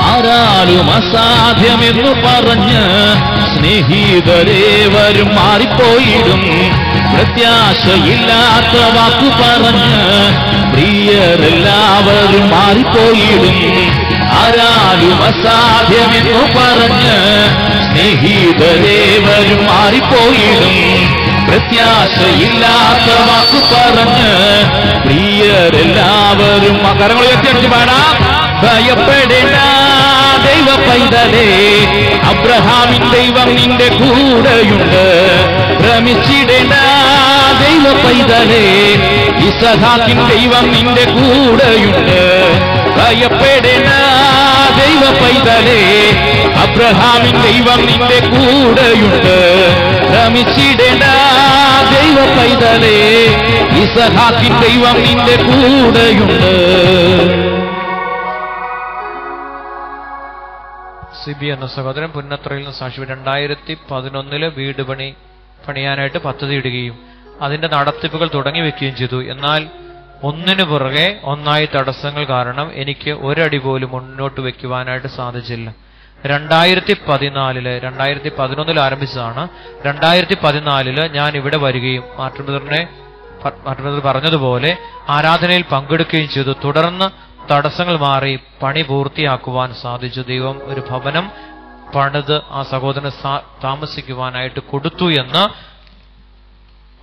ആരാലും അസാധ്യമെന്നു പറഞ്ഞ് സ്നേഹിതരേവരും മാറിപ്പോയിടും. പ്രത്യാശയില്ലാത്ത വാക്കു പറഞ്ഞ് പ്രിയരെല്ലാവരും മാറിപ്പോയിടും. ആരാലും അസാധ്യമെന്നു പറഞ്ഞ് സ്നേഹിതരേവരും മാറിപ്പോയിടും. പ്രത്യാശയില്ലാത്ത വാക്കു പറഞ്ഞ് പ്രിയരെല്ലാവരും കരങ്ങൾ ഉയർത്തി പാടാം. ഭയപ്പെടേണ്ട ദൈവ പൈതലേ, അബ്രഹാമിൻ ദൈവം നിന്റെ കൂടെയുണ്ട്. ഭ്രമിച്ചിടേണ്ട ദൈവ പൈതലേ, ഇസഹാക്കിൻ ദൈവം നിന്റെ കൂടെയുണ്ട്. ഭയപ്പെടേണ്ട ദൈവ പൈതലേ, അബ്രഹാമിൻ ദൈവം നിന്റെ കൂടെയുണ്ട്. ഭ്രമിച്ചിടേണ്ട ദൈവ പൈതലേ, ഇസഹാക്കിൻ ദൈവം നിന്റെ കൂടെയുണ്ട്. സിബി എന്ന സഹോദരൻ പുന്നത്രയിൽ നിന്ന് സാക്ഷി 2011 വീട് പണിയാനായിട്ട് പദ്ധതി ഇടുകയും അതിന്റെ നടത്തിപ്പുകൾ തുടങ്ങി വെക്കുകയും ചെയ്തു. എന്നാൽ ഒന്നിനു പുറകെ ഒന്നായി തടസ്സങ്ങൾ കാരണം എനിക്ക് ഒരടി പോലും മുന്നോട്ട് വെക്കുവാനായിട്ട് സാധിച്ചില്ല. 2011 ആരംഭിച്ചതാണ്. 2014 ഞാൻ ഇവിടെ വരികയും മാർട്ടിൻ ബ്രദർ പറഞ്ഞതുപോലെ ആരാധനയിൽ പങ്കെടുക്കുകയും ചെയ്തു. തുടർന്ന് തടസ്സങ്ങൾ മാറി പണി പൂർത്തിയാക്കുവാൻ സാധിച്ചു. ദൈവം ഒരു ഭവനം പണിത് ആ സഹോദരന് താമസിക്കുവാനായിട്ട് കൊടുത്തു എന്ന്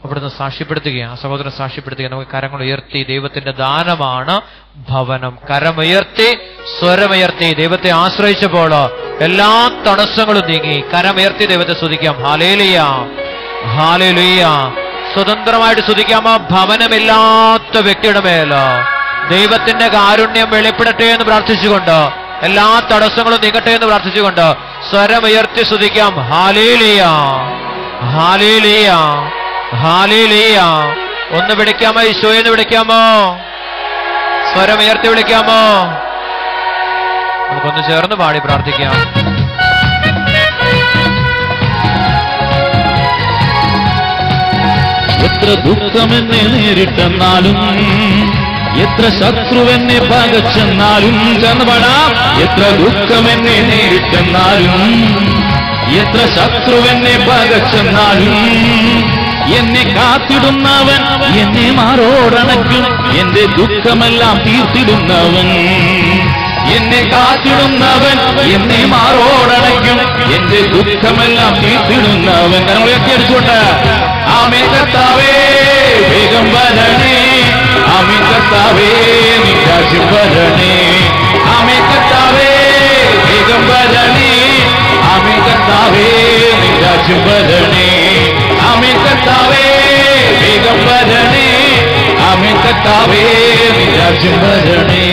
അവിടുന്ന് സാക്ഷ്യപ്പെടുത്തുകയാണ്. ആ സഹോദരൻ സാക്ഷ്യപ്പെടുത്തുകയാണ്. നമുക്ക് കരങ്ങൾ ഉയർത്തി, ദൈവത്തിന്റെ ദാനമാണ് ഭവനം. കരമുയർത്തി, സ്വരമുയർത്തി ദൈവത്തെ ആശ്രയിച്ചപ്പോൾ എല്ലാ തടസ്സങ്ങളും നീങ്ങി. കരമുയർത്തി ദൈവത്തെ സ്തുതിക്കാം. ഹല്ലേലൂയ, ഹല്ലേലൂയ. സ്വതന്ത്രമായിട്ട് സ്തുതിക്കാമോ? ഭവനമില്ലാത്ത വ്യക്തിയുടെ മേൽ ദൈവത്തിന്റെ കാരുണ്യം വെളിപ്പെടട്ടെ എന്ന് പ്രാർത്ഥിച്ചുകൊണ്ട്, എല്ലാ തടസ്സങ്ങളും നീങ്ങട്ടെ എന്ന് പ്രാർത്ഥിച്ചുകൊണ്ട് സ്വരമുയർത്തി സ്തുതിക്കാം. ഹല്ലേലൂയ, ഹല്ലേലൂയ, ഹല്ലേലൂയ. ഒന്ന് വിളിക്കാമോ? ഈശോയെന്ന് വിളിക്കാമോ? സ്വരമുയർത്തി വിളിക്കാമോ? നമുക്കൊന്ന് ചേർന്ന് പാടി പ്രാർത്ഥിക്കാം. എത്ര ദുഃഖമെന്നെ നേരിട്ടെന്നാലും, എത്ര ശത്രുവെന്നെ പകച്ചെന്നാലും, ചെന്നപാടാം. എത്ര ദുഃഖമെന്നെ നേരിട്ടെന്നാലും, എത്ര ശത്രുവെന്നെ പകച്ചെന്നാലും, എന്നെ കാത്തിടുന്നവൻ എന്നെ മാറോടണയ്ക്കും. എന്റെ ദുഃഖമെല്ലാം തീർത്തിടുന്നവൻ, എന്നെ കാത്തിടുന്നവൻ എന്നെ മാറോടണയ്ക്കും. എന്റെ ദുഃഖമെല്ലാം തീർത്തിടുന്നവൻ. ഉയർത്തിയടിച്ചുകൊണ്ട് ആമേൻ കർത്താവേ വേഗം വരണേ, ആമേൻ കർത്താവേ നിൻ രാജ്യം വരണേ, ആമേൻ കർത്താവേ വേഗം വരണേ, ആമേൻ കർത്താവേ നിൻ രാജ്യം വരണേ, ആമേൻ കർത്താവേ വേഗം വരണേ, ആമേൻ കർത്താവേ നിൻ രാജ്യം വരണേ.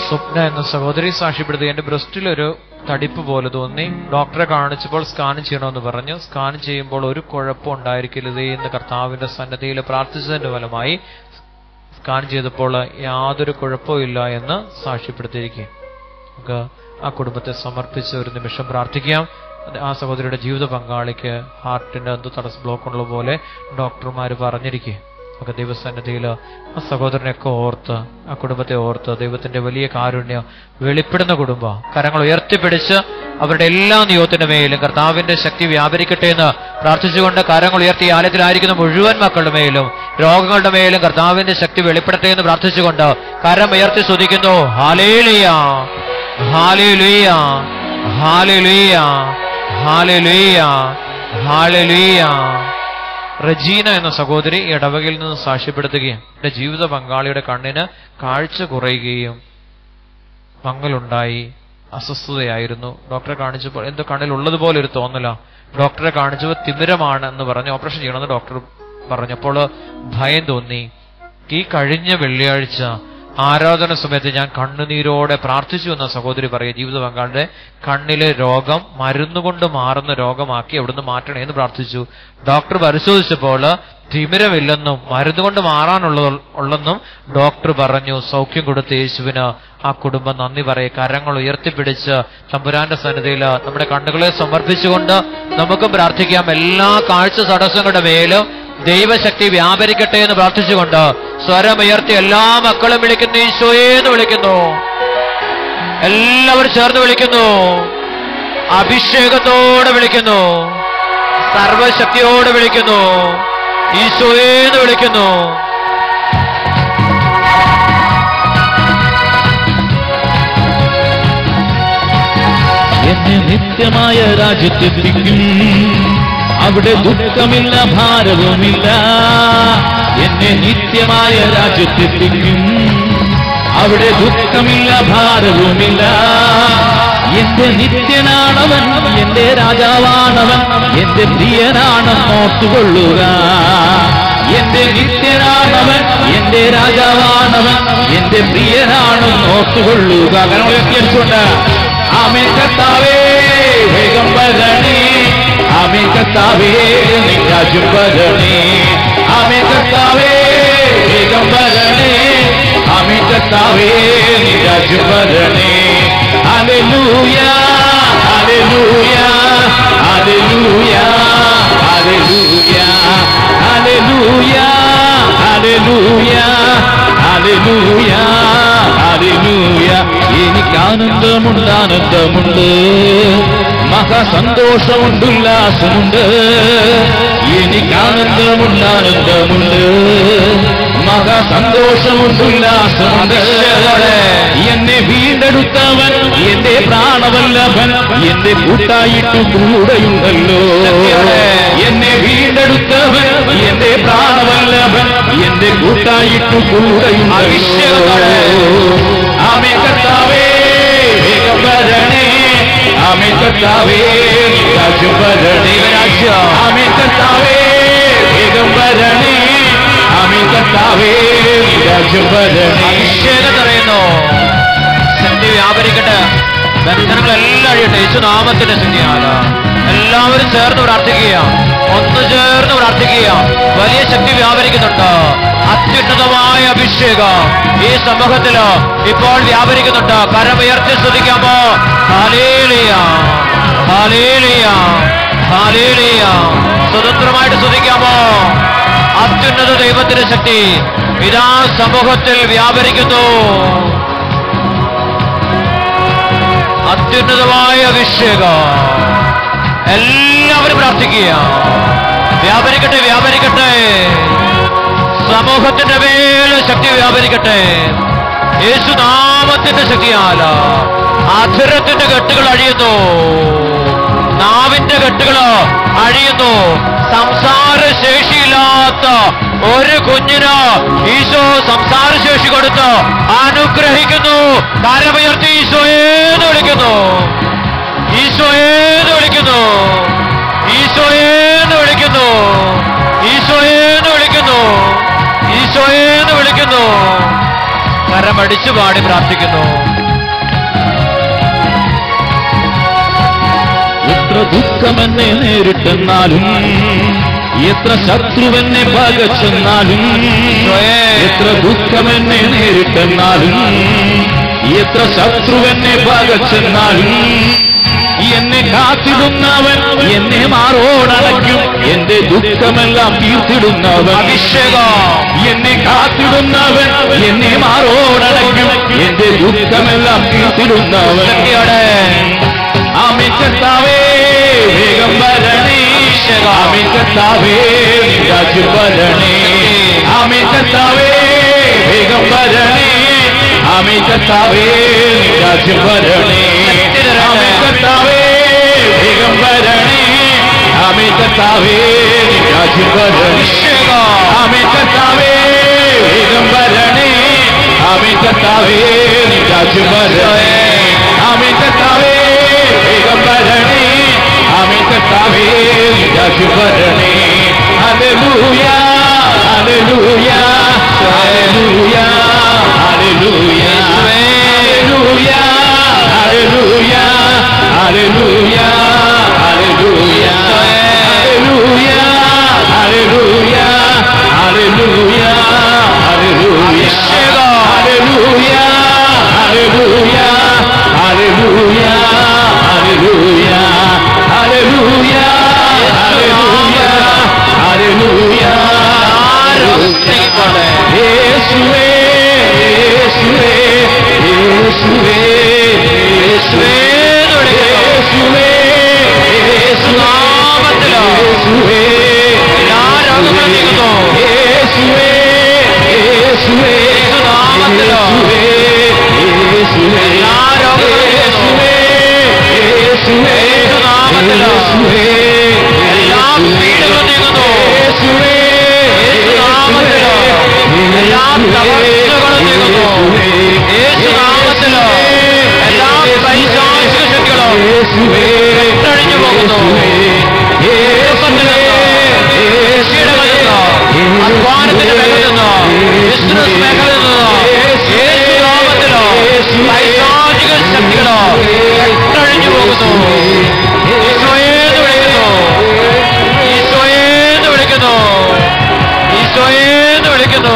സ്വപ്ന എന്ന സഹോദരി സാക്ഷ്യപ്പെടുത്തി, എന്റെ ബ്രസ്റ്റിലൊരു തടിപ്പ് പോലെ തോന്നി. ഡോക്ടറെ കാണിച്ചപ്പോൾ സ്കാൻ ചെയ്യണമെന്ന് പറഞ്ഞു. സ്കാൻ ചെയ്യുമ്പോൾ ഒരു കുഴപ്പം ഉണ്ടായിരിക്കരുതേ എന്ന് കർത്താവിന്റെ സന്നദ്ധിയിൽ പ്രാർത്ഥിച്ചതിന്റെ ഫലമായി സ്കാൻ ചെയ്തപ്പോൾ യാതൊരു കുഴപ്പവും ഇല്ല എന്ന് സാക്ഷ്യപ്പെടുത്തിയിരിക്കും. നമുക്ക് ആ കുടുംബത്തെ സമർപ്പിച്ച് ഒരു നിമിഷം പ്രാർത്ഥിക്കാം. ആ സഹോദരിയുടെ ജീവിത പങ്കാളിക്ക് ഹാർട്ടിന്റെ എന്തോ ബ്ലോക്ക് ഉള്ള പോലെ ഡോക്ടർമാർ പറഞ്ഞിരിക്കും. നമുക്ക് ദൈവസന്നിധിയിൽ ആ സഹോദരനെയൊക്കെ ഓർത്ത്, ആ കുടുംബത്തെ ഓർത്ത്, ദൈവത്തിന്റെ വലിയ കാരുണ്യം വെളിപ്പെടുന്ന കുടുംബം കരങ്ങൾ ഉയർത്തിപ്പിടിച്ച് അവരുടെ എല്ലാ നിയോഗത്തിന്റെ മേലും കർത്താവിന്റെ ശക്തി വ്യാപരിക്കട്ടെ എന്ന് പ്രാർത്ഥിച്ചുകൊണ്ട് കരങ്ങൾ ഉയർത്തി ആലയത്തിലായിരിക്കുന്ന മുഴുവൻ മക്കളുടെ മേലും രോഗങ്ങളുടെ മേലും കർത്താവിന്റെ ശക്തി വെളിപ്പെടട്ടെ എന്ന് പ്രാർത്ഥിച്ചുകൊണ്ട് കരം ഉയർത്തി സ്തുതിക്കുന്നു. ഹല്ലേലൂയ, ഹല്ലേലൂയ, ഹല്ലേലൂയ, ഹല്ലേലൂയ, ഹല്ലേലൂയ. റജീന എന്ന സഹോദരി ഇടവകയിൽ നിന്ന് സാക്ഷ്യപ്പെടുത്തുകയും എന്റെ ജീവിത പങ്കാളിയുടെ കണ്ണിന് കാഴ്ച കുറയുകയും മങ്ങലുണ്ടായി, അസ്വസ്ഥതയായിരുന്നു. ഡോക്ടറെ കാണിച്ചപ്പോൾ എന്തോ കണ്ണിലുള്ളതുപോലെ ഒരു തോന്നല. ഡോക്ടറെ കാണിച്ചപ്പോൾ തിമിരമാണ് എന്ന് പറഞ്ഞ് ഓപ്പറേഷൻ ചെയ്യണമെന്ന് ഡോക്ടർ പറഞ്ഞപ്പോൾ ഭയം തോന്നി. ഈ കഴിഞ്ഞ വെള്ളിയാഴ്ച ആരാധന സമയത്ത് ഞാൻ കണ്ണുനീരോടെ പ്രാർത്ഥിച്ചു എന്ന സഹോദരി പറയുക. ജീവിത പങ്കാളിയുടെ കണ്ണിലെ രോഗം മരുന്നുകൊണ്ട് മാറുന്ന രോഗമാക്കി അവിടുന്ന് മാറ്റണേ എന്ന് പ്രാർത്ഥിച്ചു. ഡോക്ടർ പരിശോധിച്ചപ്പോൾ തിമിരമില്ലെന്നും മരുന്നുകൊണ്ട് മാറാനുള്ളതെന്നും ഡോക്ടർ പറഞ്ഞു. സൗഖ്യം കൊടുത്ത യേശുവിന് ആ കുടുംബം നന്ദി പറയെ. കരങ്ങൾ ഉയർത്തിപ്പിടിച്ച് തമ്പുരാന്റെ സന്നിധിയിൽ നമ്മുടെ കണ്ണുകളെ സമർപ്പിച്ചുകൊണ്ട് നമുക്ക് പ്രാർത്ഥിക്കാം. എല്ലാ കാഴ്ച തടസ്സങ്ങളുടെ മേലും ദൈവശക്തി വ്യാപരിക്കട്ടെ എന്ന് പ്രാർത്ഥിച്ചുകൊണ്ട് സ്വരമുയർത്തി എല്ലാ മക്കളും വിളിക്കുന്നു, ഈശോയെ എന്ന് വിളിക്കുന്നു. എല്ലാവരും ചേർന്ന് വിളിക്കുന്നു, അഭിഷേകത്തോടെ വിളിക്കുന്നു, സർവശക്തിയോടെ വിളിക്കുന്നു, ഈശോയെ എന്ന് വിളിക്കുന്നു. എന്നെ നിത്യമായ രാജ്യത്തെത്തിക്കും, അവിടെ ദുഃഖമില്ല ഭാരവുമില്ല. എന്നെ നിത്യമായ രാജ്യത്തെത്തിക്കും, അവിടെ ദുഃഖമില്ല ഭാരവുമില്ല. എന്റെ നിത്യനാണവൻ, എന്റെ രാജാവാണവൻ, എന്റെ പ്രിയനാണെന്ന് ഓർത്തുകൊള്ളുക. എന്റെ നിത്യനാണവൻ, എന്റെ രാജാവാണവൻ, എന്റെ പ്രിയനാണെന്ന് ഓർത്തുകൊള്ളുക. കാരണം ഉയർത്തിയടിച്ചുകൊണ്ട് ആമേൻ കർത്താവേ വേഗം വരണേ, ആമേൻ കർത്താവേ നിൻ രാജ്യം വരണേ, ആമേൻ കർത്താവേ വേഗം വരണേ, ആമേൻ കർത്താവേ നിൻ രാജ്യം വരണേ. ഹല്ലേലൂയ, ഹല്ലേലൂയ, ഹല്ലേലൂയ, ഹല്ലേലൂയ, ഹല്ലേലൂയ, ഹല്ലേലൂയ, ഹല്ലേലൂയ, ഹല്ലേലൂയ. എനിക്ക് ആനന്ദമുണ്ട്, ആനന്ദമുണ്ട്, മഹാസന്തോഷമുണ്ട്, ഉല്ലാസമുണ്ട്. എനിക്ക് ആനന്ദമുണ്ട്, ആനന്ദമുണ്ട്, മഹാസന്തോഷമുണ്ട്, ഉല്ലാസമുണ്ട്. എന്നെ വീണ്ടെടുത്തവൻ എന്റെ പ്രാണവല്ലഭൻ, എന്റെ കൂട്ടായിട്ടു കൂടെയുണ്ടല്ലോ. എന്നെ വീണ്ടെടുത്തവൻ എന്റെ പ്രാണവല്ലഭൻ, എന്റെ കൂട്ടായിട്ടു കൂടെയുണ്ടല്ലോ. ആമേൻ കർത്താവേ വേഗം വരണേ, ആമേൻ കർത്താവേ രാജ്യം വരണേ, ആമേൻ കർത്താവേ വേഗം വരണേ, ആമേൻ കർത്താവേ രാജ്യം വരണേ. അഭിഷേകം നിറയുന്നു, ശക്തി വ്യാപരിക്കട്ടെ, ബന്ധനങ്ങളെല്ലാം അഴിയട്ടെ യേശുനാമത്തിന്റെ ശക്തിയാൽ. എല്ലാവരും ചേർന്ന് പ്രാർത്ഥിക്കുക, ഒന്ന് ചേർന്ന് പ്രാർത്ഥിക്കുക. വലിയ ശക്തി വ്യാപരിക്കുന്നുണ്ട്, അത്യുന്നതമായ അഭിഷേകം ഈ സമൂഹത്തില് ഇപ്പോൾ വ്യാപരിക്കുന്നുണ്ട്. കരമുയർത്തി സ്തുതിക്കാമോ? ഹല്ലേലൂയ, ഹല്ലേലൂയ, ഹല്ലേലൂയ. സ്വതന്ത്രമായിട്ട് സ്തുതിക്കാമോ? അത്യുന്നത ദൈവത്തിന്റെ ശക്തി ഇതാ സമൂഹത്തിൽ വ്യാപരിക്കുന്നു. അത്യുന്നതമായ അഭിഷേകം. എല്ലാവരും പ്രാർത്ഥിക്കുക. വ്യാപരിക്കട്ടെ, വ്യാപരിക്കട്ടെ. സമൂഹത്തിന്റെ മേൽ ശക്തി വ്യാപരിക്കട്ടെ. യേശുനാമത്തിന്റെ ശക്തിയാല അധരത്തിന്റെ കെട്ടുകൾ അഴിയുന്നു, നാവിന്റെ കെട്ടുകൾ അഴിയുന്നു. സംസാരശേഷിയില്ലാത്ത ഒരു കുഞ്ഞിന് ഈശോ സംസാരശേഷി കൊടുത്ത് അനുഗ്രഹിക്കുന്നു. കരമുയർത്തി ഈശോയേന്ന് വിളിക്കുന്നു, ഈശോയേന്ന് വിളിക്കുന്നു, ഈശോയേന്ന് വിളിക്കുന്നു, ഈശോയേന്ന് വിളിക്കുന്നു, ഈശോയേന്ന് വിളിക്കുന്നു. കരമടിച്ചു പാടി പ്രാർത്ഥിക്കുന്നു. എത്ര ദുഃഖമെന്നെ നേരിട്ടെന്നാലും, എത്ര ശത്രുവെന്നെ പകച്ചെന്നാലും, എത്ര ദുഃഖമെന്നെ നേരിട്ടെന്നാലും, എത്ര ശത്രുവെന്നെ പകച്ചെന്നാലും, എന്നെ കാത്തിടുന്നവൻ എന്നെ മാറോടണയ്ക്കും. എന്റെ ദുഃഖമെല്ലാം തീർത്തിടുന്നവൻ അഭിഷേകം. എന്നെ കാത്തിടുന്നവൻ എന്നെ മാറോടണയ്ക്കും. എന്റെ ദുഃഖമെല്ലാം തീർത്തിടുന്നവൻ. ആമേൻ കർത്താവേ വേഗം വരണേ. ആമേൻ കർത്താവേ രാജ്യം വരണേ. ആമേൻ കർത്താവേ വേഗം വരണേ. ആമേൻ കർത്താവേ രാജ്യം വരണേ. ആമേൻ കർത്താവേ വേഗം വരണേ. ആമേൻ കർത്താവേ രാജ്യം വരണേ. ആമേൻ കർത്താവേ വേഗം വരണേ. ആമേൻ കർത്താവേ രാജ്യം വരണേ. ആമേൻ കർത്താവേ വേഗം വരണേ. ആമേൻ കർത്താവേ രാജ്യം വരണേ. ഹല്ലേലൂയ, ഹല്ലേലൂയ, ഹല്ലേലൂയ, ഹല്ലേലൂയ, ഹല്ലേലൂയ, ഹല്ലേലൂയ, ഹല്ലേലൂയ, ഹല്ലേലൂയ, ഹല്ലേലൂയ, ഹല്ലേലൂയ, ഹല്ലേലൂയ, ഹല്ലേലൂയ, ഹല്ലേലൂയ, ഹല്ലേലൂയ, ഹല്ലേലൂയ, ഹല്ലേലൂയ, ഹല്ലേലൂയ, ഹല്ലേലൂയ, ഹല്ലേലൂയ. യേശുവേ, യേശുവേ, യേശുവേ, യേശുവേ, യേശുവേ, യേശുനാമത്തിലോ യേശുവേ എല്ലാ രോഗങ്ങളും നീങ്ങുന്നു. യേശുവേ, യേശുവേ, യേശുനാമത്തിലോ യേശുവേ എല്ലാ രോഗങ്ങളും നീങ്ങുന്നു. യേശുവേ, യേശുനാമത്തിലോ എല്ലാ പീഡകളും നീങ്ങുന്നു. യേശുവേ, യേശുനാമത്തിലോ എല്ലാ തകർച്ചകളും നീങ്ങുന്നു. യേശുനാമത്തിലോ എല്ലാ പൈശാചിക ശക്തികളും വിട്ടഴിഞ്ഞു പോകുന്നു. അധ്വാനത്തിന്റെ മേഖലയിൽ നിന്ന്, ബിസിനസ് മേഖലയിൽ നിന്ന് യേശുനാമത്തിലോ പൈശാചിക ശക്തികളോ വിട്ടഴിഞ്ഞു പോകുന്നു. ഈശോയേന്ന് വിളിക്കുന്നു, ഈശോയേന്ന് വിളിക്കുന്നു, ഈശോയേന്ന് വിളിക്കുന്നു,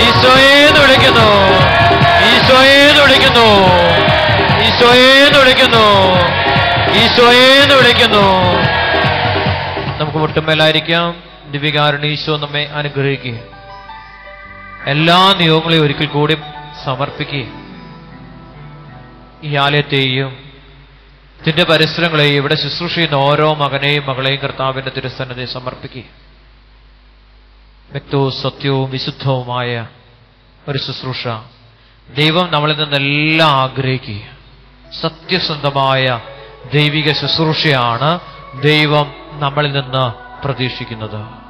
ഈശോയേന്ന് വിളിക്കുന്നു, ഈശോയേന്ന് വിളിക്കുന്നു, ഈശോയേന്ന് വിളിക്കുന്നു, ഈശോയേന്ന് വിളിക്കുന്നു. നമുക്ക് മുട്ടുമേലായിരിക്കാം. ദിവ്യകാരുണ്യ ഈശോ നമ്മെ അനുഗ്രഹിക്കുക. എല്ലാ നിയോഗങ്ങളെയും ഒരിക്കൽ കൂടി സമർപ്പിക്കുക. ഈ ആലയത്തെയും ഇതിന്റെ പരിസരങ്ങളെയും ഇവിടെ ശുശ്രൂഷ ചെയ്യുന്ന ഓരോ മകനെയും മകളെയും കർത്താവിന്റെ തിരുസന്നിധിയിൽ സമർപ്പിക്കുക. വ്യക്തവും സത്യവും വിശുദ്ധവുമായ ഒരു ശുശ്രൂഷ ദൈവം നമ്മളിൽ നിന്നെല്ലാം ആഗ്രഹിക്കുക. സത്യസന്ധമായ ദൈവിക ശുശ്രൂഷയാണ് ദൈവം നമ്മളിൽ നിന്ന് പ്രതീക്ഷിക്കുന്നത്.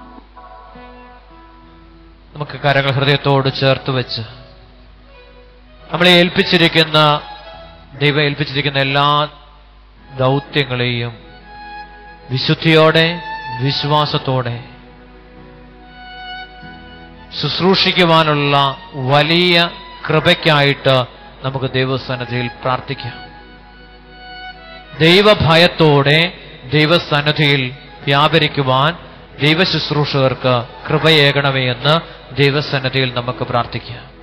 നമുക്ക് കരങ്ങൾ ഹൃദയത്തോട് ചേർത്ത് വെച്ച് നമ്മളെ ഏൽപ്പിച്ചിരിക്കുന്ന ദൈവം ഏൽപ്പിച്ചിരിക്കുന്ന എല്ലാ ദൗത്യങ്ങളെയും വിശുദ്ധിയോടെ വിശ്വാസത്തോടെ ശുശ്രൂഷിക്കുവാനുള്ള വലിയ കൃപയ്ക്കായിട്ട് നമുക്ക് ദൈവസന്നിധിയിൽ പ്രാർത്ഥിക്കാം. ദൈവഭയത്തോടെ ദൈവസന്നിധിയിൽ വ്യാപരിക്കുവാൻ ദൈവശുശ്രൂഷകർക്ക് കൃപയേകണമേ എന്ന് ദൈവസന്നിധിയിൽ നമുക്ക് പ്രാർത്ഥിക്കാം.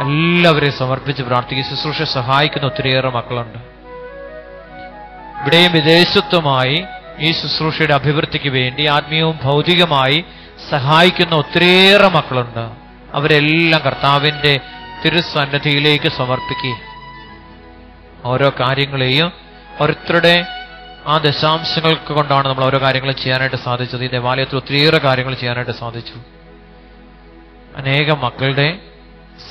എല്ലാവരെയും സമർപ്പിച്ച് പ്രാർത്ഥിക്കുക. ശുശ്രൂഷ സഹായിക്കുന്ന ഒത്തിരിയേറെ മക്കളുണ്ട്. ഇവിടെയും വിദേശത്തുമായി ഈ ശുശ്രൂഷയുടെ അഭിവൃദ്ധിക്ക് വേണ്ടി ആത്മീയവും ഭൗതികമായി സഹായിക്കുന്ന ഒത്തിരിയേറെ മക്കളുണ്ട്. അവരെല്ലാം കർത്താവിന്റെ തിരുസന്നിധിയിലേക്ക് സമർപ്പിക്കുക. ഓരോ കാര്യങ്ങളെയും ഓരോരുത്തരുടെ ആ ദശാംശങ്ങൾക്ക് കൊണ്ടാണ് നമ്മൾ ഓരോ കാര്യങ്ങളും ചെയ്യാനായിട്ട് സാധിച്ചത്. ഈ ദേവാലയത്തിൽ ഒത്തിരിയേറെ കാര്യങ്ങൾ ചെയ്യാനായിട്ട് സാധിച്ചു. അനേകം മക്കളുടെ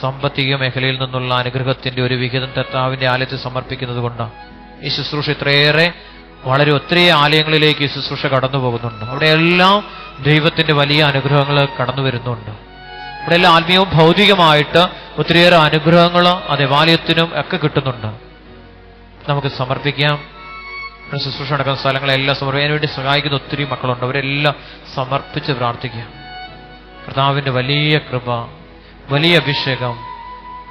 സാമ്പത്തിക മേഖലയിൽ നിന്നുള്ള അനുഗ്രഹത്തിന്റെ ഒരു വിഹിതം കർത്താവിന്റെ ആലയത്തിൽ സമർപ്പിക്കുന്നത് കൊണ്ട് ഈ ശുശ്രൂഷ ഇത്രയേറെ വളരെ ഒത്തിരി ആലയങ്ങളിലേക്ക് ഈ ശുശ്രൂഷ കടന്നു പോകുന്നുണ്ട്. അവിടെയെല്ലാം ദൈവത്തിന്റെ വലിയ അനുഗ്രഹങ്ങൾ കടന്നു വരുന്നുണ്ട്. ഇവിടെയെല്ലാം ആത്മീയവും ഭൗതികമായിട്ട് ഒത്തിരിയേറെ അനുഗ്രഹങ്ങൾ ആ ദേവാലയത്തിനും ഒക്കെ കിട്ടുന്നുണ്ട്. നമുക്ക് സമർപ്പിക്കാം. ശുശ്രൂഷ നടക്കുന്ന സ്ഥലങ്ങളെല്ലാം സമർപ്പിക്കാൻ വേണ്ടി സഹായിക്കുന്ന ഒത്തിരി മക്കളുണ്ട്. അവരെല്ലാം സമർപ്പിച്ച് പ്രാർത്ഥിക്കാം. കർത്താവിന്റെ വലിയ കൃപ, വലിയ അഭിഷേകം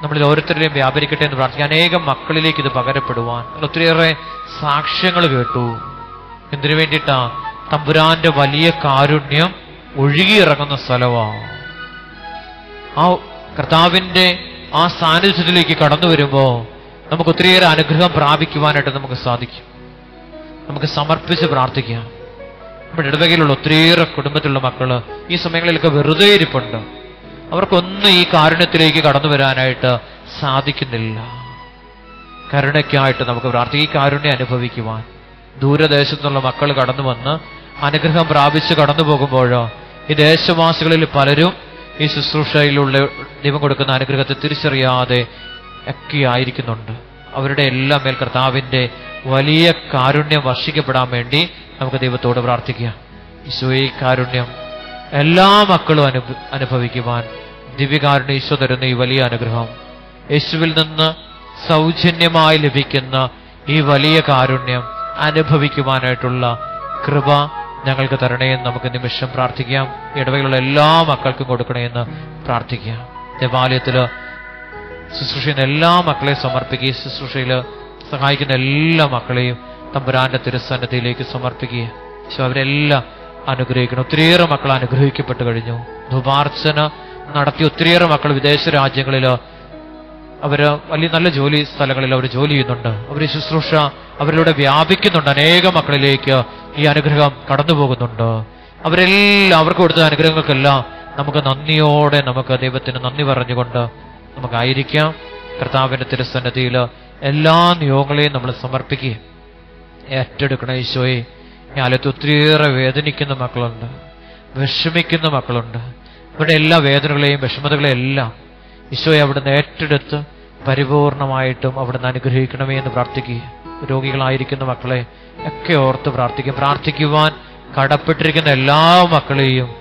നമ്മളിൽ ഓരോരുത്തരുടെയും വ്യാപരിക്കട്ടെ എന്ന് പ്രാർത്ഥിക്കുക. അനേകം മക്കളിലേക്ക് ഇത് പകരപ്പെടുവാൻ ഒത്തിരിയേറെ സാക്ഷ്യങ്ങൾ കേട്ടു. എന്തിനു വേണ്ടിയിട്ടാ? തമ്പുരാന്റെ വലിയ കാരുണ്യം ഒഴുകിയിറങ്ങുന്ന സ്ഥലമാണ്. ആ കർത്താവിന്റെ ആ സാന്നിധ്യത്തിലേക്ക് കടന്നു വരുമ്പോ നമുക്ക് ഒത്തിരിയേറെ അനുഗ്രഹം പ്രാപിക്കുവാനായിട്ട് നമുക്ക് സാധിക്കും. നമുക്ക് സമർപ്പിച്ച് പ്രാർത്ഥിക്കാം. നമ്മുടെ ഇടവകയിലുള്ള ഒത്തിരിയേറെ കുടുംബത്തിലുള്ള മക്കള് ഈ സമയങ്ങളിലൊക്കെ വെറുതെ ഇരിപ്പുണ്ട്. അവർക്കൊന്നും ഈ കാരുണ്യത്തിലേക്ക് കടന്നു വരാനായിട്ട് സാധിക്കുന്നില്ല. കരുണയ്ക്കായിട്ട് നമുക്ക് പ്രാർത്ഥിക്കാം. ഈ കാരുണ്യം അനുഭവിക്കുവാൻ ദൂരദേശത്തുള്ള മക്കൾ കടന്നു വന്ന് അനുഗ്രഹം പ്രാപിച്ച് കടന്നു പോകുമ്പോഴോ ഈ ദേശവാസികളിൽ പലരും ഈ ശുശ്രൂഷയിലുള്ള ദൈവം കൊടുക്കുന്ന അനുഗ്രഹത്തെ തിരിച്ചറിയാതെ ഒക്കെ ആയിരിക്കുന്നുണ്ട്. അവരുടെ എല്ലാം മേൽ കർത്താവിന്റെ വലിയ കാരുണ്യം വർഷിക്കപ്പെടാൻ വേണ്ടി നമുക്ക് ദൈവത്തോട് പ്രാർത്ഥിക്കാം. ഈശോയെ കാരുണ്യം എല്ലാ മക്കളും അനുഭവിക്കുവാൻ ദിവ്യകാരുണ്യം ഈശോ തരുന്ന ഈ വലിയ അനുഗ്രഹം, യേശുവിൽ നിന്ന് സൗജന്യമായി ലഭിക്കുന്ന ഈ വലിയ കാരുണ്യം അനുഭവിക്കുവാനായിട്ടുള്ള കൃപ ഞങ്ങൾക്ക് തരണേയെന്ന് നമുക്ക് നിമിഷം പ്രാർത്ഥിക്കാം. ഇടവകയിലുള്ള എല്ലാ മക്കൾക്കും കൊടുക്കണേന്ന് പ്രാർത്ഥിക്കാം. ദേവാലയത്തില് ശുശ്രൂഷ ചെയ്യുന്ന എല്ലാ മക്കളെയും സമർപ്പിക്കുക. ശുശ്രൂഷയിൽ സഹായിക്കുന്ന എല്ലാ മക്കളെയും തമ്പുരാന്റെ തിരുസന്നിധിയിലേക്ക് സമർപ്പിക്കുക. അവരെല്ലാം അനുഗ്രഹിക്കണം. ഒത്തിരിയേറെ മക്കൾ അനുഗ്രഹിക്കപ്പെട്ടു കഴിഞ്ഞു. ധൂപാർച്ചന നടത്തി ഒത്തിരിയേറെ മക്കൾ വിദേശ രാജ്യങ്ങളിൽ അവര് വലിയ നല്ല ജോലി സ്ഥലങ്ങളിൽ അവർ ജോലി ചെയ്യുന്നുണ്ട്. അവർ ശുശ്രൂഷ അവരിലൂടെ വ്യാപിക്കുന്നുണ്ട്. അനേകം മക്കളിലേക്ക് ഈ അനുഗ്രഹം കടന്നു പോകുന്നുണ്ട്. അവരെല്ലാം അവർക്ക് കൊടുത്ത അനുഗ്രഹങ്ങൾക്കെല്ലാം നമുക്ക് നന്ദിയോടെ നമുക്ക് ദൈവത്തിന് നന്ദി പറഞ്ഞുകൊണ്ട് നമുക്കായിരിക്കാം. കർത്താവിന്റെ തിരുസന്നിധിയിൽ എല്ലാ നിയോഗങ്ങളെയും നമ്മൾ സമർപ്പിക്കുക. ഏറ്റെടുക്കണം ഈശോയെ. ഈ ആലയത്ത് ഒത്തിരിയേറെ വേദനിക്കുന്ന മക്കളുണ്ട്, വിഷമിക്കുന്ന മക്കളുണ്ട്. ഇവിടെ എല്ലാ വേദനകളെയും വിഷമതകളെയും എല്ലാം ഈശോയെ അവിടുന്ന് ഏറ്റെടുത്ത് പരിപൂർണമായിട്ടും അവിടുന്ന് അനുഗ്രഹിക്കണമേ എന്ന് പ്രാർത്ഥിക്കുക. രോഗികളായിരിക്കുന്ന മക്കളെ ഒക്കെ ഓർത്ത് പ്രാർത്ഥിക്കും. പ്രാർത്ഥിക്കുവാൻ കടപ്പെട്ടിരിക്കുന്ന എല്ലാ മക്കളെയും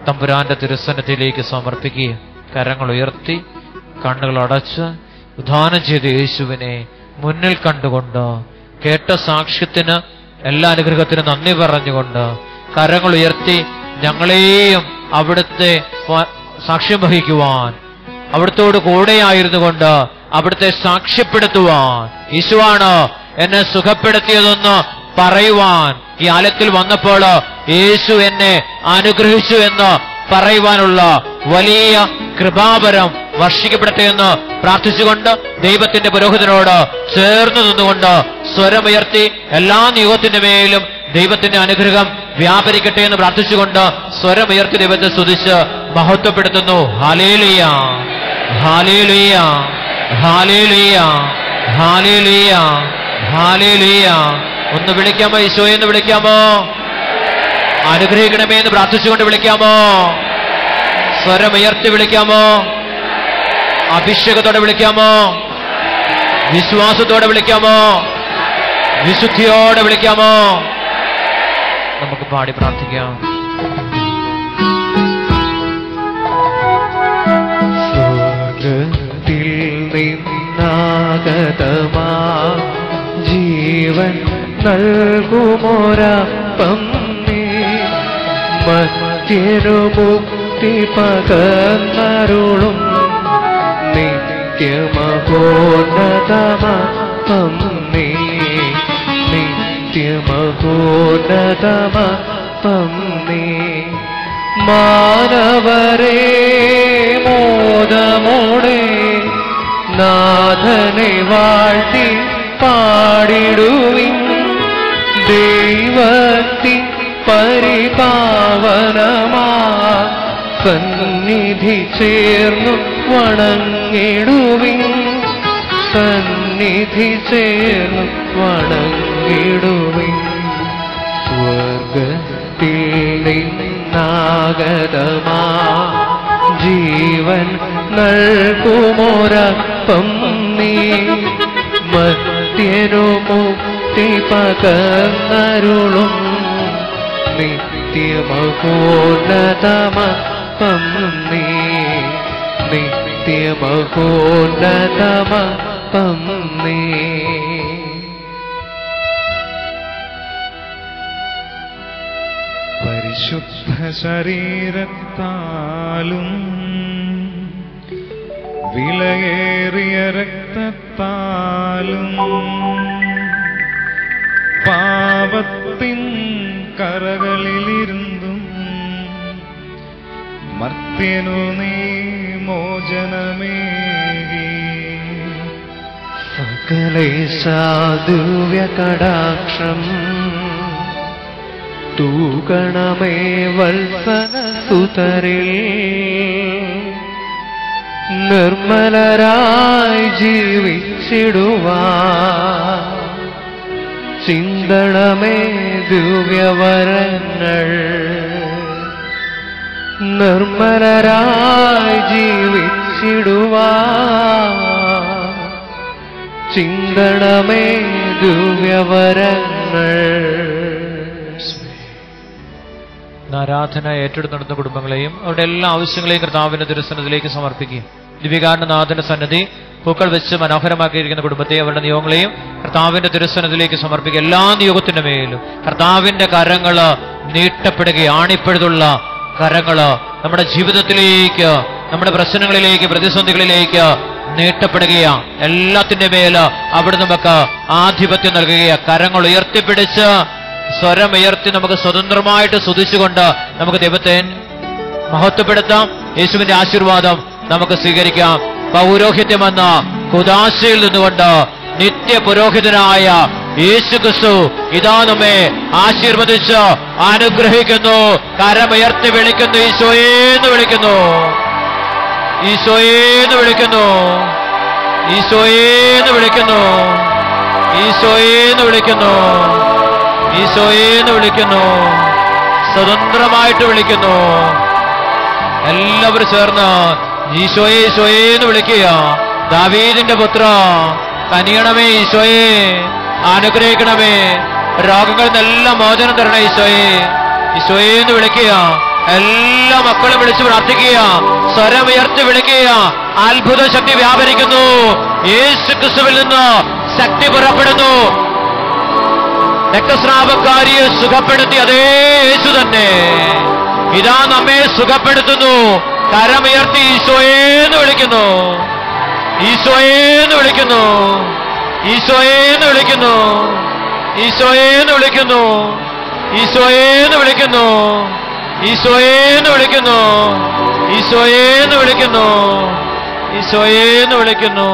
തമ്പുരാന്റെ തിരുസന്നിധിയിലേക്ക് സമർപ്പിക്കുക. കരങ്ങൾ ഉയർത്തി കണ്ണുകൾ അടച്ച് ഉദ്ധാനം ചെയ്ത യേശുവിനെ മുന്നിൽ കണ്ടുകൊണ്ട് കേട്ട സാക്ഷ്യത്തിന് എല്ലാ അനുഗ്രഹത്തിനും നന്ദി പറഞ്ഞുകൊണ്ട് കരങ്ങൾ ഉയർത്തി ഞങ്ങളെയും അവിടുത്തെ സാക്ഷ്യം വഹിക്കുവാൻ, അവിടുത്തോട് കൂടെയായിരുന്നു കൊണ്ട് അവിടുത്തെ സാക്ഷ്യപ്പെടുത്തുവാൻ, യേശുവാണ് എന്നെ സുഖപ്പെടുത്തിയതെന്ന് പറയുവാൻ, ഈ ആലയത്തിൽ വന്നപ്പോൾ യേശു എന്നെ അനുഗ്രഹിച്ചു എന്ന് പറയുവാനുള്ള വലിയ കൃപാവരം വർഷിക്കപ്പെടട്ടെ എന്ന് പ്രാർത്ഥിച്ചുകൊണ്ട് ദൈവത്തിന്റെ പുരോഹിതനോട് ചേർന്ന് നിന്നുകൊണ്ട് സ്വരമുയർത്തി എല്ലാ നിയോഗത്തിന്റെ മേലും ദൈവത്തിന്റെ അനുഗ്രഹം വ്യാപരിക്കട്ടെ എന്ന് പ്രാർത്ഥിച്ചുകൊണ്ട് സ്വരമുയർത്തി ദൈവത്തെ സ്തുതിച്ച് മഹത്വപ്പെടുത്തുന്നു. ഹല്ലേലൂയ, ഹല്ലേലൂയ, ഹല്ലേലൂയ, ഹല്ലേലൂയ, ഹല്ലേലൂയ. ഒന്ന് വിളിക്കാമോ? ഈശോയെ എന്ന് വിളിക്കാമോ? അനുഗ്രഹിക്കണമേ എന്ന് പ്രാർത്ഥിച്ചുകൊണ്ട് വിളിക്കാമോ? സ്വരമുയർത്തി വിളിക്കാമോ? അഭിഷേകത്തോടെ വിളിക്കാമോ? വിശ്വാസത്തോടെ വിളിക്കാമോ? വിശുദ്ധിയോടെ വിളിക്കാമോ? നമുക്ക് പാടി പ്രാർത്ഥിക്കാം. സ്വർഗ്ഗത്തിൽ നിന്നാഗതമാ ജീവൻ നൽകുമോരപ്പം മധ്യനു മുക്തി പകർന്നരുളും നിത്യമഹോന്നതമപ്പം നീ, നിത്യമഹോന്നതമപ്പം നീ. മാനവരേ മോദമോടെ നാഥനെ വാഴ്ത്തി പാടിടുവിൻ, ദൈവത്തിൻ പരിപാവനമാ സന്നിധി ചേർന്നു വണങ്ങിടുവിൻ, സന്നിധി ചേർന്നു വണങ്ങിടുവിൻ. സ്വർഗത്തിൽ നിന്നാഗതമാ ജീവൻ നൽകുമൊരപ്പം നീ, മർത്യനു മുക്തി പകർന്നരുളും നിത്യമഹോന്നതമപ്പം നീ, നിത്യമഹോന്നതമപ്പം നീ. പരിശുദ്ധ ശരീരത്താലും വിലയേറിയ രക്തത്താലും പാപത്തിൻ കറകളിലിരുന്നും മർത്യനു നീ മോചനമേകി. സകലേശാദിവ്യ കടാക്ഷം തൂകണമേ വത്സനസുതരിൽ, നിർമ്മലരായി ജീവിച്ചിടുവാൻ ചിന്തണമേ ദിവ്യവരങ്ങൾ, നിർമ്മലരായി ജീവിച്ചിടുവാൻ ചിന്തണമേ ദിവ്യവരങ്ങൾ. ആരാധന ഏറ്റെടുത്ത് കുടുംബങ്ങളെയും അവരുടെ എല്ലാ ആവശ്യങ്ങളെയും കർത്താവിന്റെ തിരുസന്നിധിയിലേക്ക് സമർപ്പിക്കുകയും ദിവികാരനാഥന്റെ സന്നിധി പൂക്കൾ വെച്ച് മനോഹരമാക്കിയിരിക്കുന്ന കുടുംബത്തെ അവരുടെ നിയോഗങ്ങളെയും കർത്താവിന്റെ തിരുസന്നിധിയിലേക്ക് സമർപ്പിക്കുക. എല്ലാ നിയോഗത്തിന്റെ മേലും കർത്താവിന്റെ കരങ്ങള് നീട്ടപ്പെടുകയാണ്. ഇപ്പോഴുള്ള കരങ്ങള് നമ്മുടെ ജീവിതത്തിലേക്ക്, നമ്മുടെ പ്രശ്നങ്ങളിലേക്ക്, പ്രതിസന്ധികളിലേക്ക് നീട്ടപ്പെടുകയാണ്. എല്ലാത്തിന്റെ മേല് അവിടെ നമുക്ക് ആധിപത്യം നൽകുകയാണ്. കരങ്ങൾ ഉയർത്തിപ്പിടിച്ച് സ്വരമുയർത്തി നമുക്ക് സ്വതന്ത്രമായിട്ട് സ്തുതിച്ചുകൊണ്ട് നമുക്ക് ദൈവത്തെ മഹത്വപ്പെടുത്താം. യേശുവിന്റെ ആശീർവാദം നമുക്ക് സ്വീകരിക്കാം. പൗരോഹിത്യമെന്ന കുദാശയിൽ നിന്നുകൊണ്ട് നിത്യ പുരോഹിതനായ യേശു ക്രിസ്തു ഇതാ നമ്മെ ആശീർവദിച്ച് അനുഗ്രഹിക്കുന്നു. കരമുയർത്തി വിളിക്കുന്നു, ഈശോയേന്ന് വിളിക്കുന്നു, ഈശോയേന്ന് വിളിക്കുന്നു, ഈശോയേന്ന് വിളിക്കുന്നു, ഈശോയേന്ന് വിളിക്കുന്നു, ഈശോയേന്ന് വിളിക്കുന്നു, സ്വതന്ത്രമായിട്ട് വിളിക്കുന്നു. എല്ലാവരും ചേർന്ന് ഈശോയെ ഈശോയേന്ന് വിളിക്കുക. ദാവീദിന്റെ പുത്ര കനിയണമേ ഈശോയെ, അനുഗ്രഹിക്കണമേ, രോഗങ്ങളിൽ നിന്നെല്ലാം മോചനം തരണേ ഈശോയെ, ഈശോയേന്ന് വിളിക്കുക. എല്ലാ മക്കളും വിളിച്ച് പ്രാർത്ഥിക്കുക, സ്വരമുയർത്തി വിളിക്കുക. അത്ഭുത ശക്തി വ്യാപരിക്കുന്നു. യേശു ക്രിസ്തുവിൽ നിന്ന് ശക്തി പുറപ്പെടുന്നു. രക്തസ്രാവക്കാരിയെ സുഖപ്പെടുത്തി അതേ യേശു തന്നെ ഇതാ നമ്മെ സുഖപ്പെടുത്തുന്നു. കരമുയർത്തി ഈശോയേന്ന് വിളിക്കുന്നു, ഈശോയേന്ന് വിളിക്കുന്നു, ഈശോയേന്ന് വിളിക്കുന്നു, ഈശോയേന്ന് വിളിക്കുന്നു, ഈശോയേന്ന് വിളിക്കുന്നു, ഈശോയേന്ന് വിളിക്കുന്നു, ഈശോയേന്ന് വിളിക്കുന്നു, ഈശോയേന്ന് വിളിക്കുന്നു.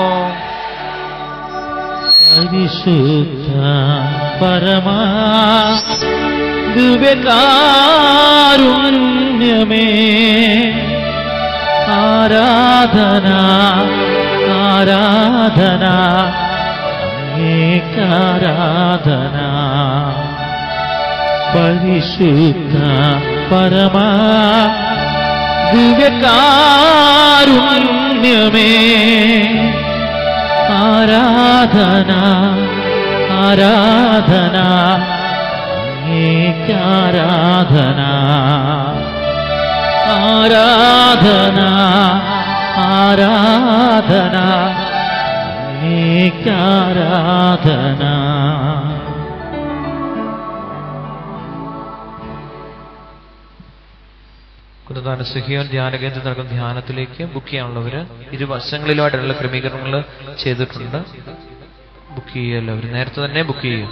പരിശുദ്ധ പരമാ ദിവ്യകാരുണ്യമേ, ആരാധന ആരാധന അങ്ങേക്കാരാധന. പരിശുദ്ധ പരമാ ദിവ്യകാരുണ്യമേ, ആരാധന ആരാധന അങ്ങേക്കാരാധന. ആരാധന ആരാധന അങ്ങേക്കാരാധന. കുന്നതാന സിഹിയോൻ ധ്യാന കേന്ദ്രം നടക്കുന്ന ധ്യാനത്തിലേക്ക് ബുക്ക് ചെയ്യാനുള്ളവര് ഇരുവശങ്ങളിലുമായിട്ടുള്ള ക്രമീകരണങ്ങൾ ചെയ്തിട്ടുണ്ട്. ബുക്ക് ചെയ്യുക, എല്ലാവരും നേരത്തെ തന്നെ ബുക്ക് ചെയ്യും.